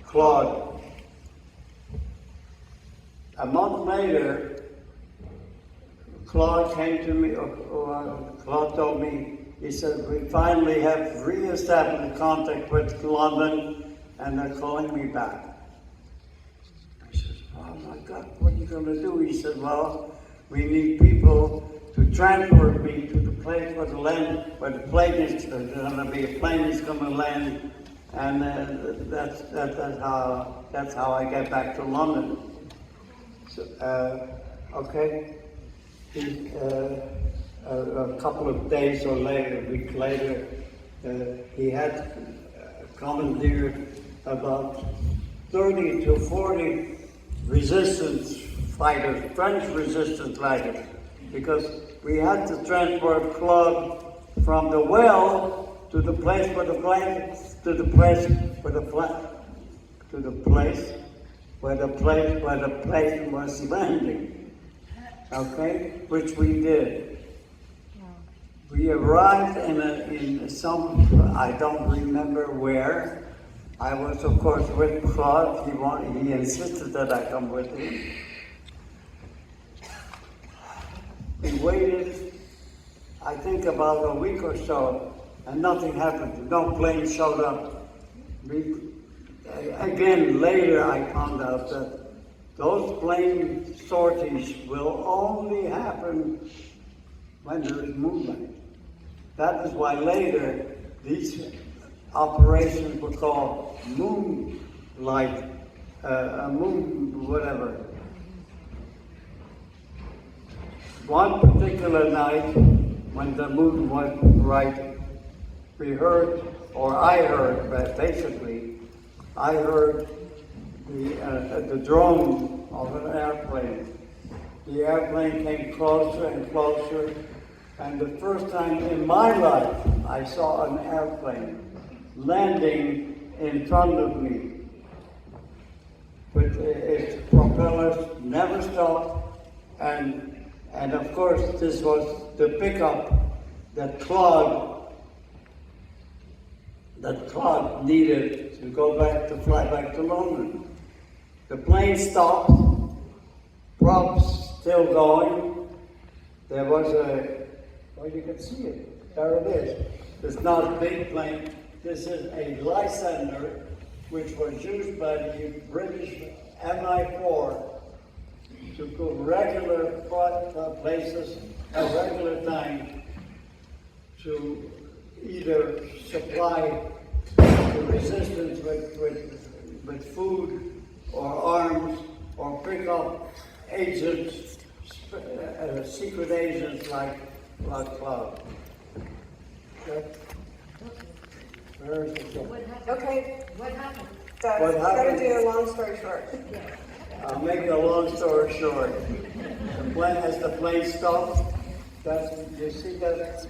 Claude. A month later, Claude came to me, Claude told me, he said, we finally have re-established contact with London and they're calling me back. I said, oh my God, what are you going to do? He said, well, we need people to transport me to the place where the plane is going to be. A plane is going to land, and that's how I get back to London. So, okay. A couple of days or later, a week later, he had commandeered about 30 to 40 resistance fighters, French resistance fighters, because we had to transport Claude from the well to the place where the plane, to the place where the to the place where the plane was landing. Okay, which we did. We arrived in some, I don't remember where. I was, of course, with Claude. He insisted that I come with him. We waited, I think, about a week or so, and nothing happened. No plane showed up. Again, later I found out that those plane sorties will only happen when there is movement. That is why later these operations were called moonlight, moon whatever. One particular night, when the moon was right, we heard, or I heard, but basically, I heard the drone of an airplane. The airplane came closer and closer, and the first time in my life I saw an airplane landing in front of me. But its propellers never stopped, and of course this was the pickup that Claude needed to go back, to fly back to London. The plane stopped, props still going. There was well, you can see it, there it is. It's not a big plane. This is a Lysander, which was used by the British MI4 to go regular places at regular time to either supply the resistance with food or arms, or pick up agents, secret agents like Cloud. Where is it going? Okay, What happened? Doug, What gotta happened? do a long story short. I'll make a long story short. As the plane stopped, you see that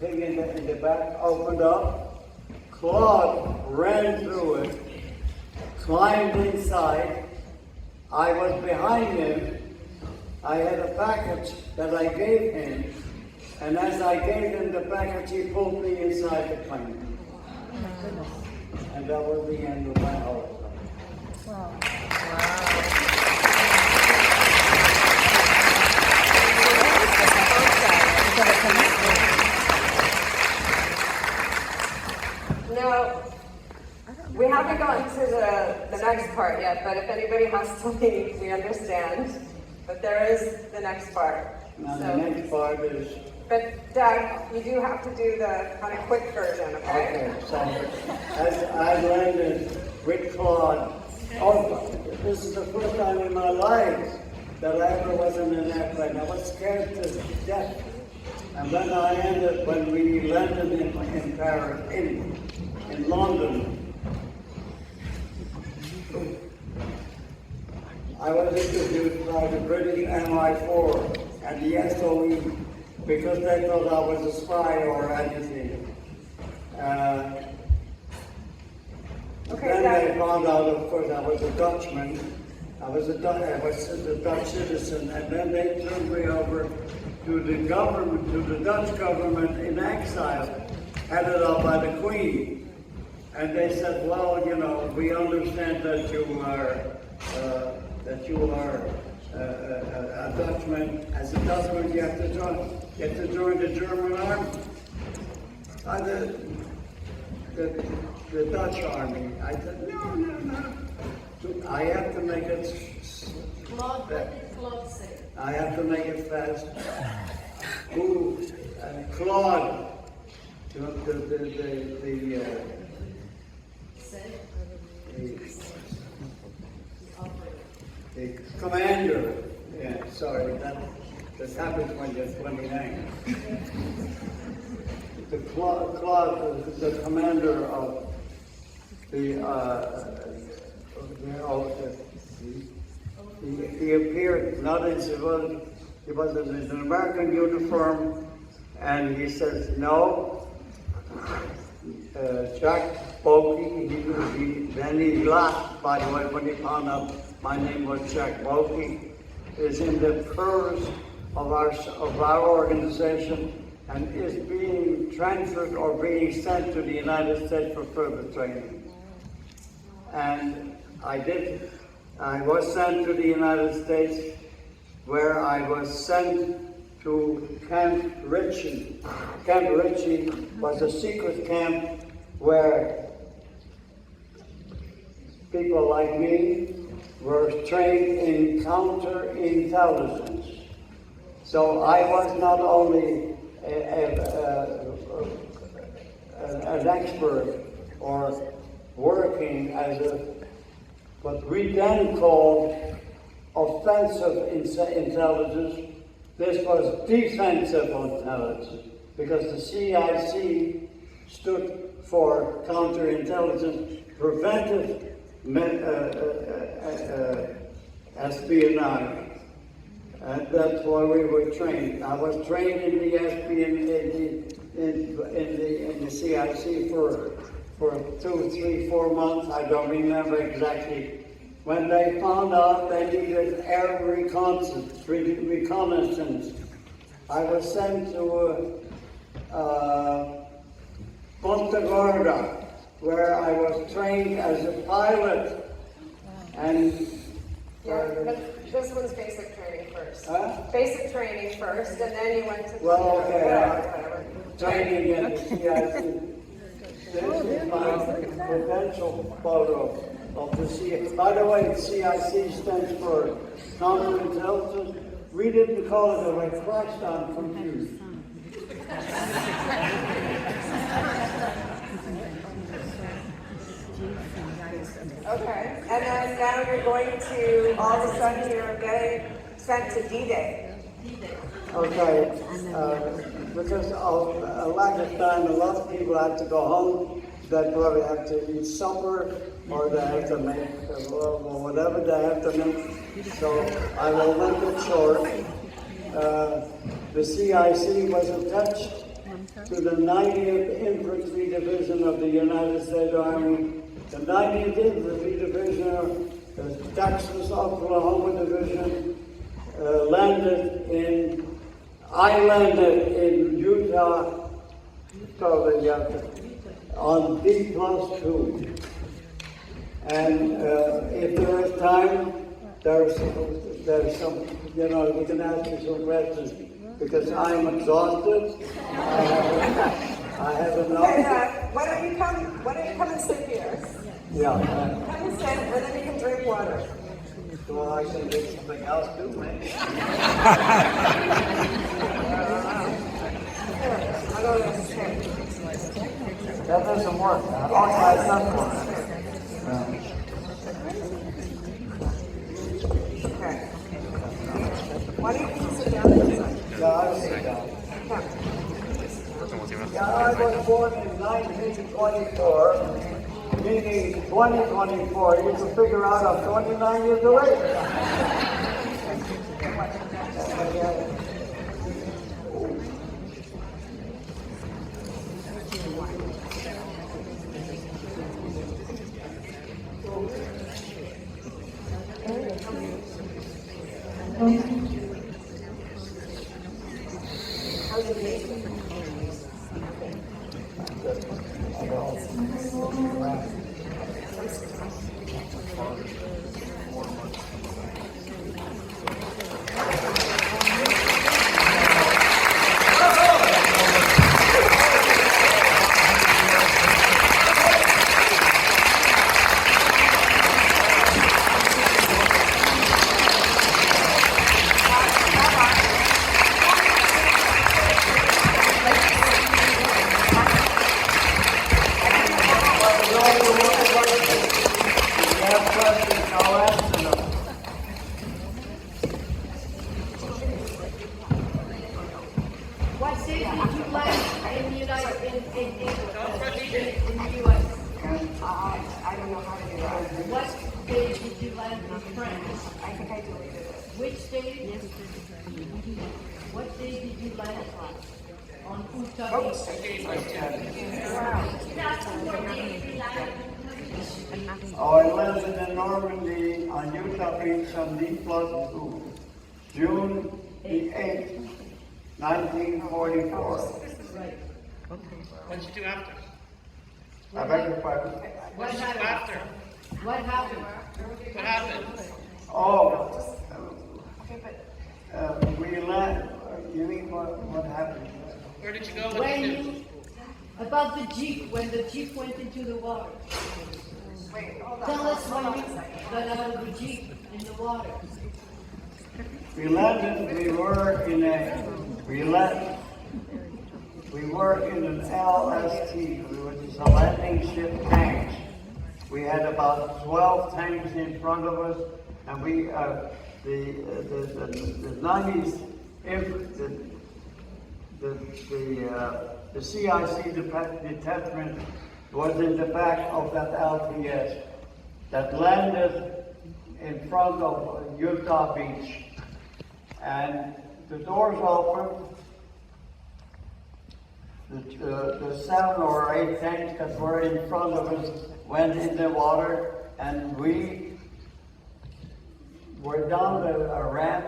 thing in the back opened up? Claude ran through it, climbed inside. I was behind him. I had a package that I gave him, and as I gave him the package, he pulled me inside the plane. And that was the end of my Holocaust. Now, we haven't gotten to the next part yet, but if anybody has to leave, we understand. But there is the next part. Now the next part is, But Doug, you do have to do the kind of quick version, okay? okay, so as I landed with Claude, this is the first time in my life that I ever was in an airplane. I was scared to death. And when we landed in Paris, in London, I was interviewed by the British MI4 and the SOE because they thought I was a spy or anything. Then they found out, of course, I was a Dutchman. I was a Dutch citizen, and then they turned me over to the government, to the Dutch government in exile, headed up by the Queen. And they said, well, you know, we understand that you are a Dutchman. As a Dutchman, you have to join the German army. The Dutch army. I said, no. I have to make it. Claude, what did Claude say? I have to make it fast. Ooh, and Claude, the commander. Yeah, sorry, that happens when you're 29. The Claude, the commander of he appeared not in civilian, he was in an American uniform And he says, no, Jack Boeki, then he laughed, by the way, when he found out my name was Jack Boeki, is in the purse of our organization and is being transferred or being sent to the United States for further training. And I was sent to the United States, where I was sent to Camp Ritchie. Camp Ritchie was a secret camp where people like me were trained in counterintelligence. So I was not only an expert or working as what we then called offensive intelligence. This was defensive intelligence, because the CIC stood for counterintelligence, preventive espionage. And that's why we were trained. I was trained in the in the CIC for 2, 3, 4 months. I don't remember exactly. When they found out they needed air reconnaissance, I was sent to Punta Gorda, where I was trained as a pilot. And But this one's basic training first. Huh? Basic training first, and then you went to whatever. Training in the CIC. This is my credential photo of the CIC. By the way, CIC stands for counterintelligence. We didn't call it the way Christ, I'm confused. Okay, and then now you're going to, all of a sudden you're getting sent to D-Day. Okay, because of a lack of time, a lot of people have to go home. They probably have to eat supper, or they have to make whatever they have to make. So I will make it short. The CIC was attached to the 90th Infantry Division of the United States Army. The 90th Infantry Division, the Texas, Oklahoma Division, I landed in Utah, on D+2. And if there is time, there's some, we can ask you some questions, because I'm exhausted. I have enough. Why don't you come and sit here? Yeah. Come and sit, and then you can drink water. Well, I can do something else too, man. I'll go to this chair. That doesn't work. All my stuff works. Okay. Why don't you sit down this side? Yeah, I'll sit down. Come. Yeah, I was born in 1924, meaning 2024. You can figure out I'm 29 years old. What state did you land in the United in the U.S.? I don't know how to do that. What state did you land in France? I think I deleted it. Which state? What state did you land on Utah Beach. I landed in Normandy on Utah Beach on D+2, June the 8th, 1944. Right. What did you do after? I beg your pardon? What did you do after? What happened? What happened? Oh, we landed. You mean what happened? Where did you go? What When did you do? you, about the Jeep, when the Jeep went into the water. Wait, hold on. Tell us hold when on you a second. got out of the Jeep in the water. We landed. We were in an LST, which is a landing ship tank. We had about 12 tanks in front of us, and we the 90s, the CIC detachment was in the back of that LTS that landed in front of Utah Beach, and the doors opened. The 7 or 8 tanks that were in front of us went in the water, and we were down a ramp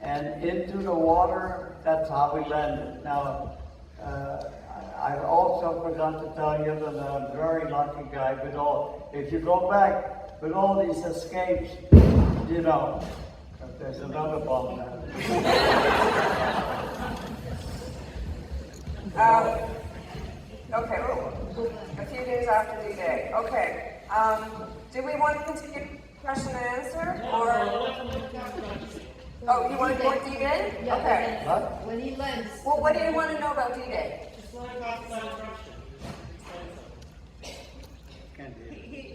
and into the water. That's how we landed. Now, I also forgot to tell you that I'm a very lucky guy. If you go back with all these escapes, you know, there's another bomb now. Okay, a few days after D-Day. Okay. Do we want to continue question and answer, or? Oh, you want to go with D-Day? Yeah, Okay. What? when he lands. Well, what do you want to know about D-Day?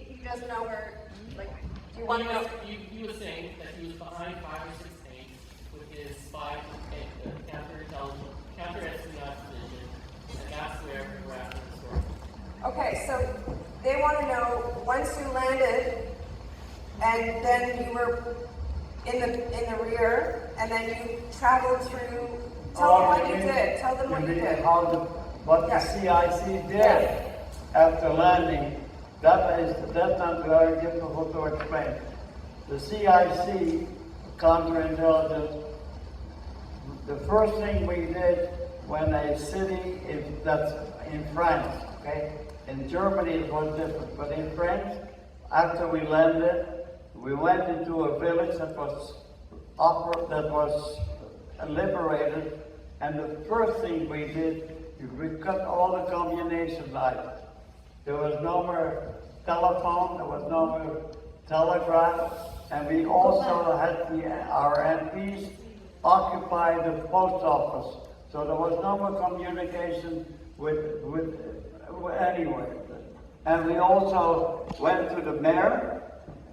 He doesn't know where, like, do you want to know? He was saying that he was behind 5 or 6 tanks with his spy counter-espionage division, and that's where we're at in the story. Okay, so they want to know, once you landed, and then you were in the rear, and then you traveled through. Tell them what you did. Tell them what you did. What the CIC did after landing. That's not very difficult to explain. The CIC counterintelligence. The first thing we did when a city that's in France, okay? In Germany it was different, but in France, after we landed, we went into a village that was liberated, and the first thing we did, we cut all the communication lines. There was no more telephone, there was no more telegraph, and we also had our MPs occupy the post office. So there was no more communication with anyone. And we also went to the mayor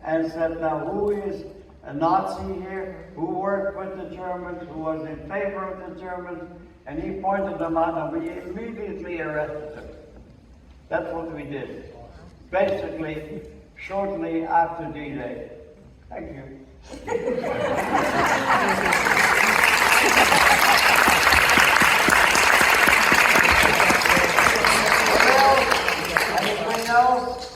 and said, now who is a Nazi here, who worked with the Germans, who was in favor of the Germans, and he pointed them out and we immediately arrested him. That's what we did. Basically, shortly after D-Day. Thank you. Anything else?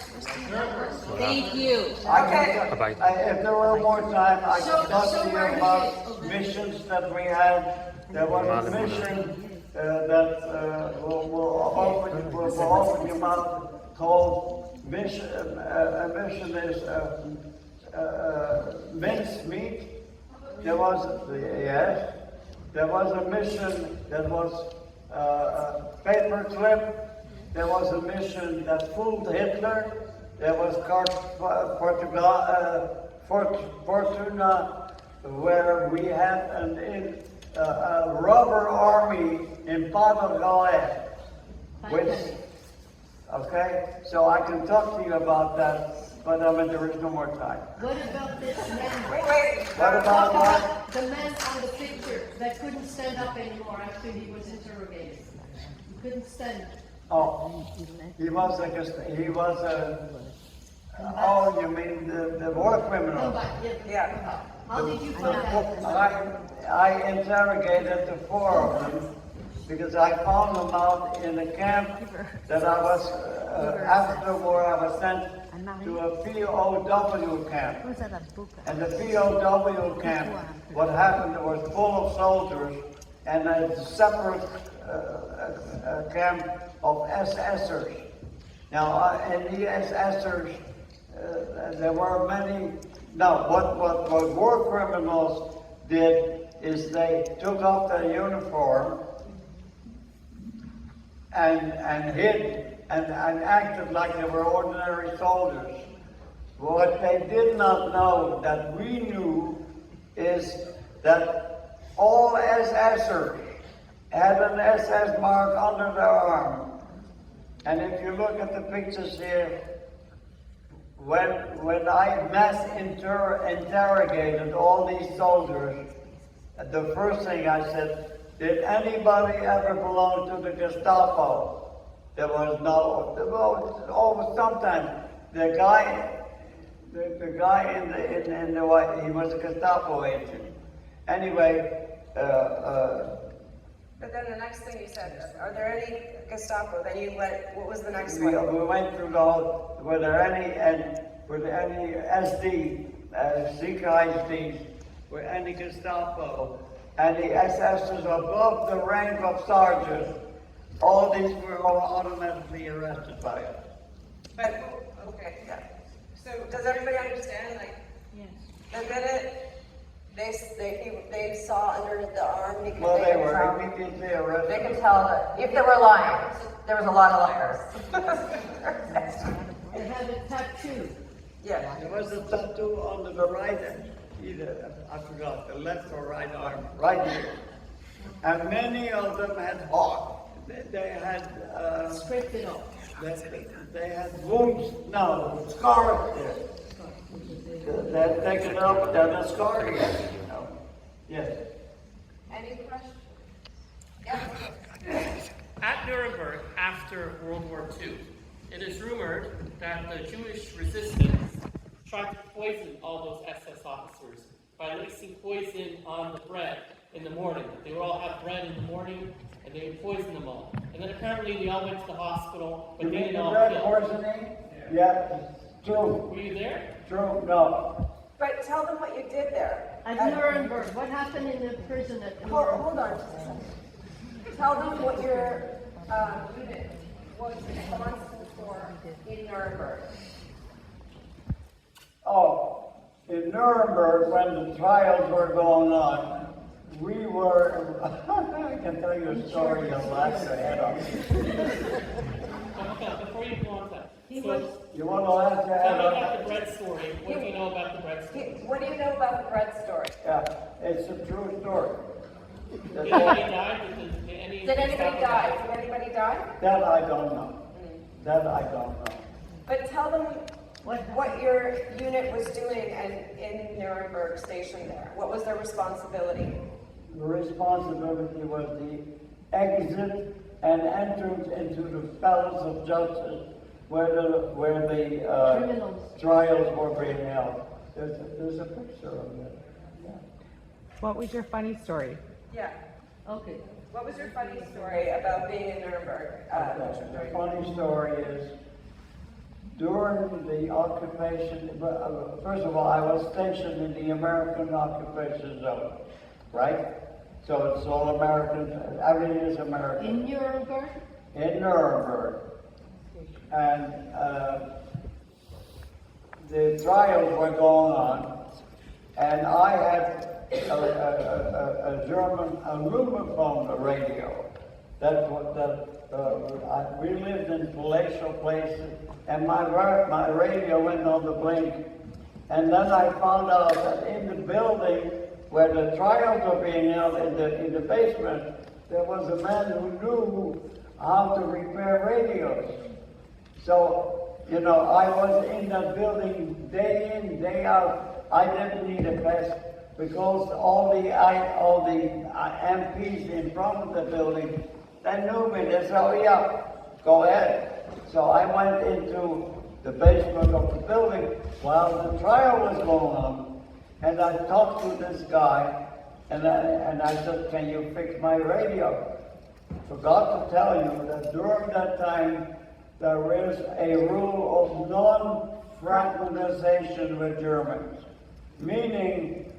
Thank you. If there were more time, I could talk to you about missions that we had. There was a mission that will open your mouth called mission. A mission is mince meat. There was There was a mission that was paperclip. There was a mission that fooled Hitler. There was Fortuna, where we had a rubber army in Pas-de-Calais, which, okay, so I can talk to you about that, but there is no more time. What about this man? Wait. What about what? The man on the picture that couldn't stand up anymore after he was interrogated. He couldn't stand. Oh, he was oh, you mean the war criminal? Yeah. How did you find out? I interrogated the 4 of them, because I found them out in a camp that I was, after the war, I was sent to a POW camp. And the POW camp, what happened, it was full of soldiers and a separate camp of SSers. Now, in the SSers, there were many. Now, what war criminals did is they took off their uniform and hid and acted like they were ordinary soldiers. What they did not know that we knew is that all SSers had an SS mark under their arm. And if you look at the pictures here, when I mass interrogated all these soldiers, the first thing I said, did anybody ever belong to the Gestapo? There was no, almost sometimes the guy in the white, he was a Gestapo agent. Anyway, But then the next thing you said, are there any Gestapo? Then you went, what was the next we one? went through the whole, were there any SD, Sikh ISDs, were any Gestapo, and the SSs above the rank of sergeant, all these were all automatically arrested by us. But, okay, yeah. So does everybody understand, like, the minute they saw under the arm, because Well, they could were tell- immediately arrested. They could tell that if they were lying, there was a lot of liars. They had a tattoo. Yeah. There was a tattoo under the right hand, either, I forgot, the left or right arm, right here. And many of them had hawk. They had, Scraped it off. they had wounds, no, scars there. They're taken up, they're the scar here, you know. Yes. Any questions? Yeah. At Nuremberg, after World War II, it is rumored that the Jewish resistance tried to poison all those SS officers by lacing poison on the bread in the morning. They would all have bread in the morning, and they would poison them all. And then apparently they all went to the hospital, but You they mean didn't the all red kill. poisoning? Yeah, true, Were you there? true, no. But tell them what you did there. At Nuremberg, what happened in the prison at Nuremberg? Hold on just a second. Tell them what your unit was responsible for in Nuremberg. Oh, in Nuremberg, when the trials were going on, we were, I can tell you a story, you'll laugh your head off. Okay, before you go on to that, so You want to laugh your tell head me off? about the bread story. What do you know about the bread story? What do you know about the bread story? Yeah, it's a true story. Did anybody die? Did anybody die? Did anybody die? That I don't know. That I don't know. But tell them what your unit was doing in Nuremberg station there. What was their responsibility? The responsibility was the exit and entrance into the palace of justice where the Criminals. trials were being held. There's a picture of it. Yeah. What was your funny story? Yeah. Okay. What was your funny story about being in Nuremberg? The funny story is, during the occupation, first of all, I was stationed in the American occupation zone, right? So it's all American, everything is American. In Nuremberg? In Nuremberg. And the trials were going on, and I had a German aluminum radio. We lived in palatial places, and my radio went on the blink. And then I found out that in the building where the trials were being held in the basement, there was a man who knew how to repair radios. So, you know, I was in that building day in, day out. I didn't need a pass because all the MPs in front of the building, they knew me. They said, "Oh yeah, go ahead." So I went into the basement of the building while the trial was going on, and I talked to this guy, and I said, "Can you fix my radio?" forgot to tell you that during that time, there is a rule of non-fraternization with Germans, meaning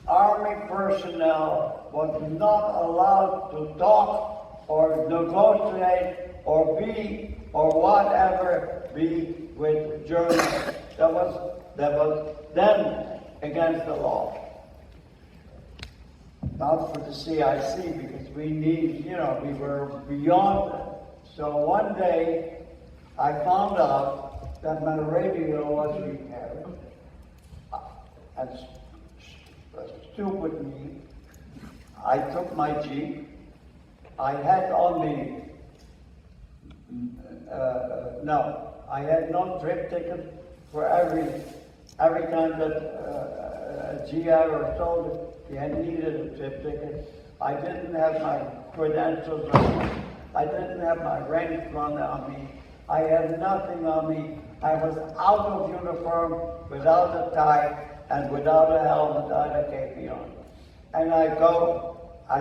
army personnel was not allowed to talk or negotiate or be or whatever be with Germans. That was then against the law. Not for the CIC, because we need, we were beyond that. So one day, I found out that my radio was repaired. And stupid me, I took my Jeep. I had on me, I had no trip ticket for every time that a GI or soldier, he had needed a trip ticket. I didn't have my credentials on me. I didn't have my rank run on me. I had nothing on me. I was out of uniform, without a tie, and without a helmet. I had a kepi on. And I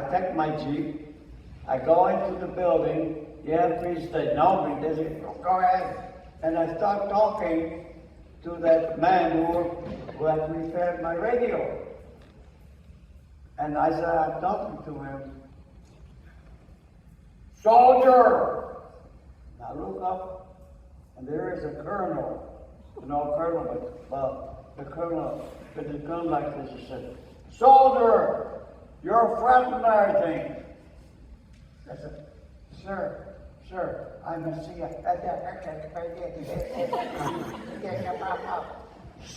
take my Jeep, I go into the building, the MPs, they know me, they say, go ahead. And I start talking to that man who had repaired my radio. And I said, I'm talking to him. Soldier! Now look up, and there is a colonel. The colonel with his gun like this, he said, Soldier, you're fraternizing. I said, Sir, I'm a CIA.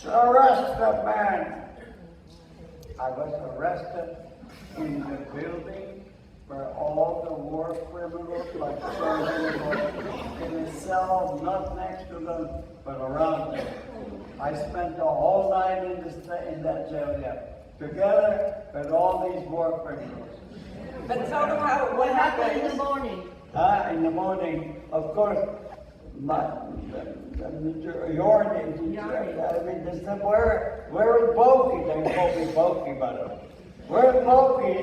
Arrest that man. I was arrested in the building where all the war criminals, like so many were, in a cell not next to them, but around them. I spent the whole night in that jail, together with all these war criminals. But tell them what happened in the happened. morning? In the morning, of course, they said, where is Boeki? They called me Boeki, by the way. Where is Boeki?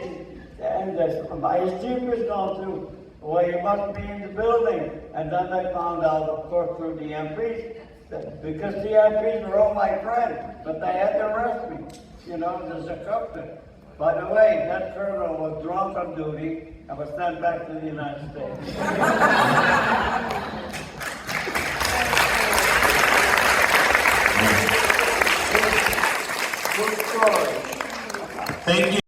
And my Jeep is gone through. Well, he must be in the building. And then they found out, of course, through the MPs, because the MPs were all my friends, but they had to arrest me, there's a captain. By the way, that colonel was drunk on duty and was sent back to the United States. Good story. Thank you.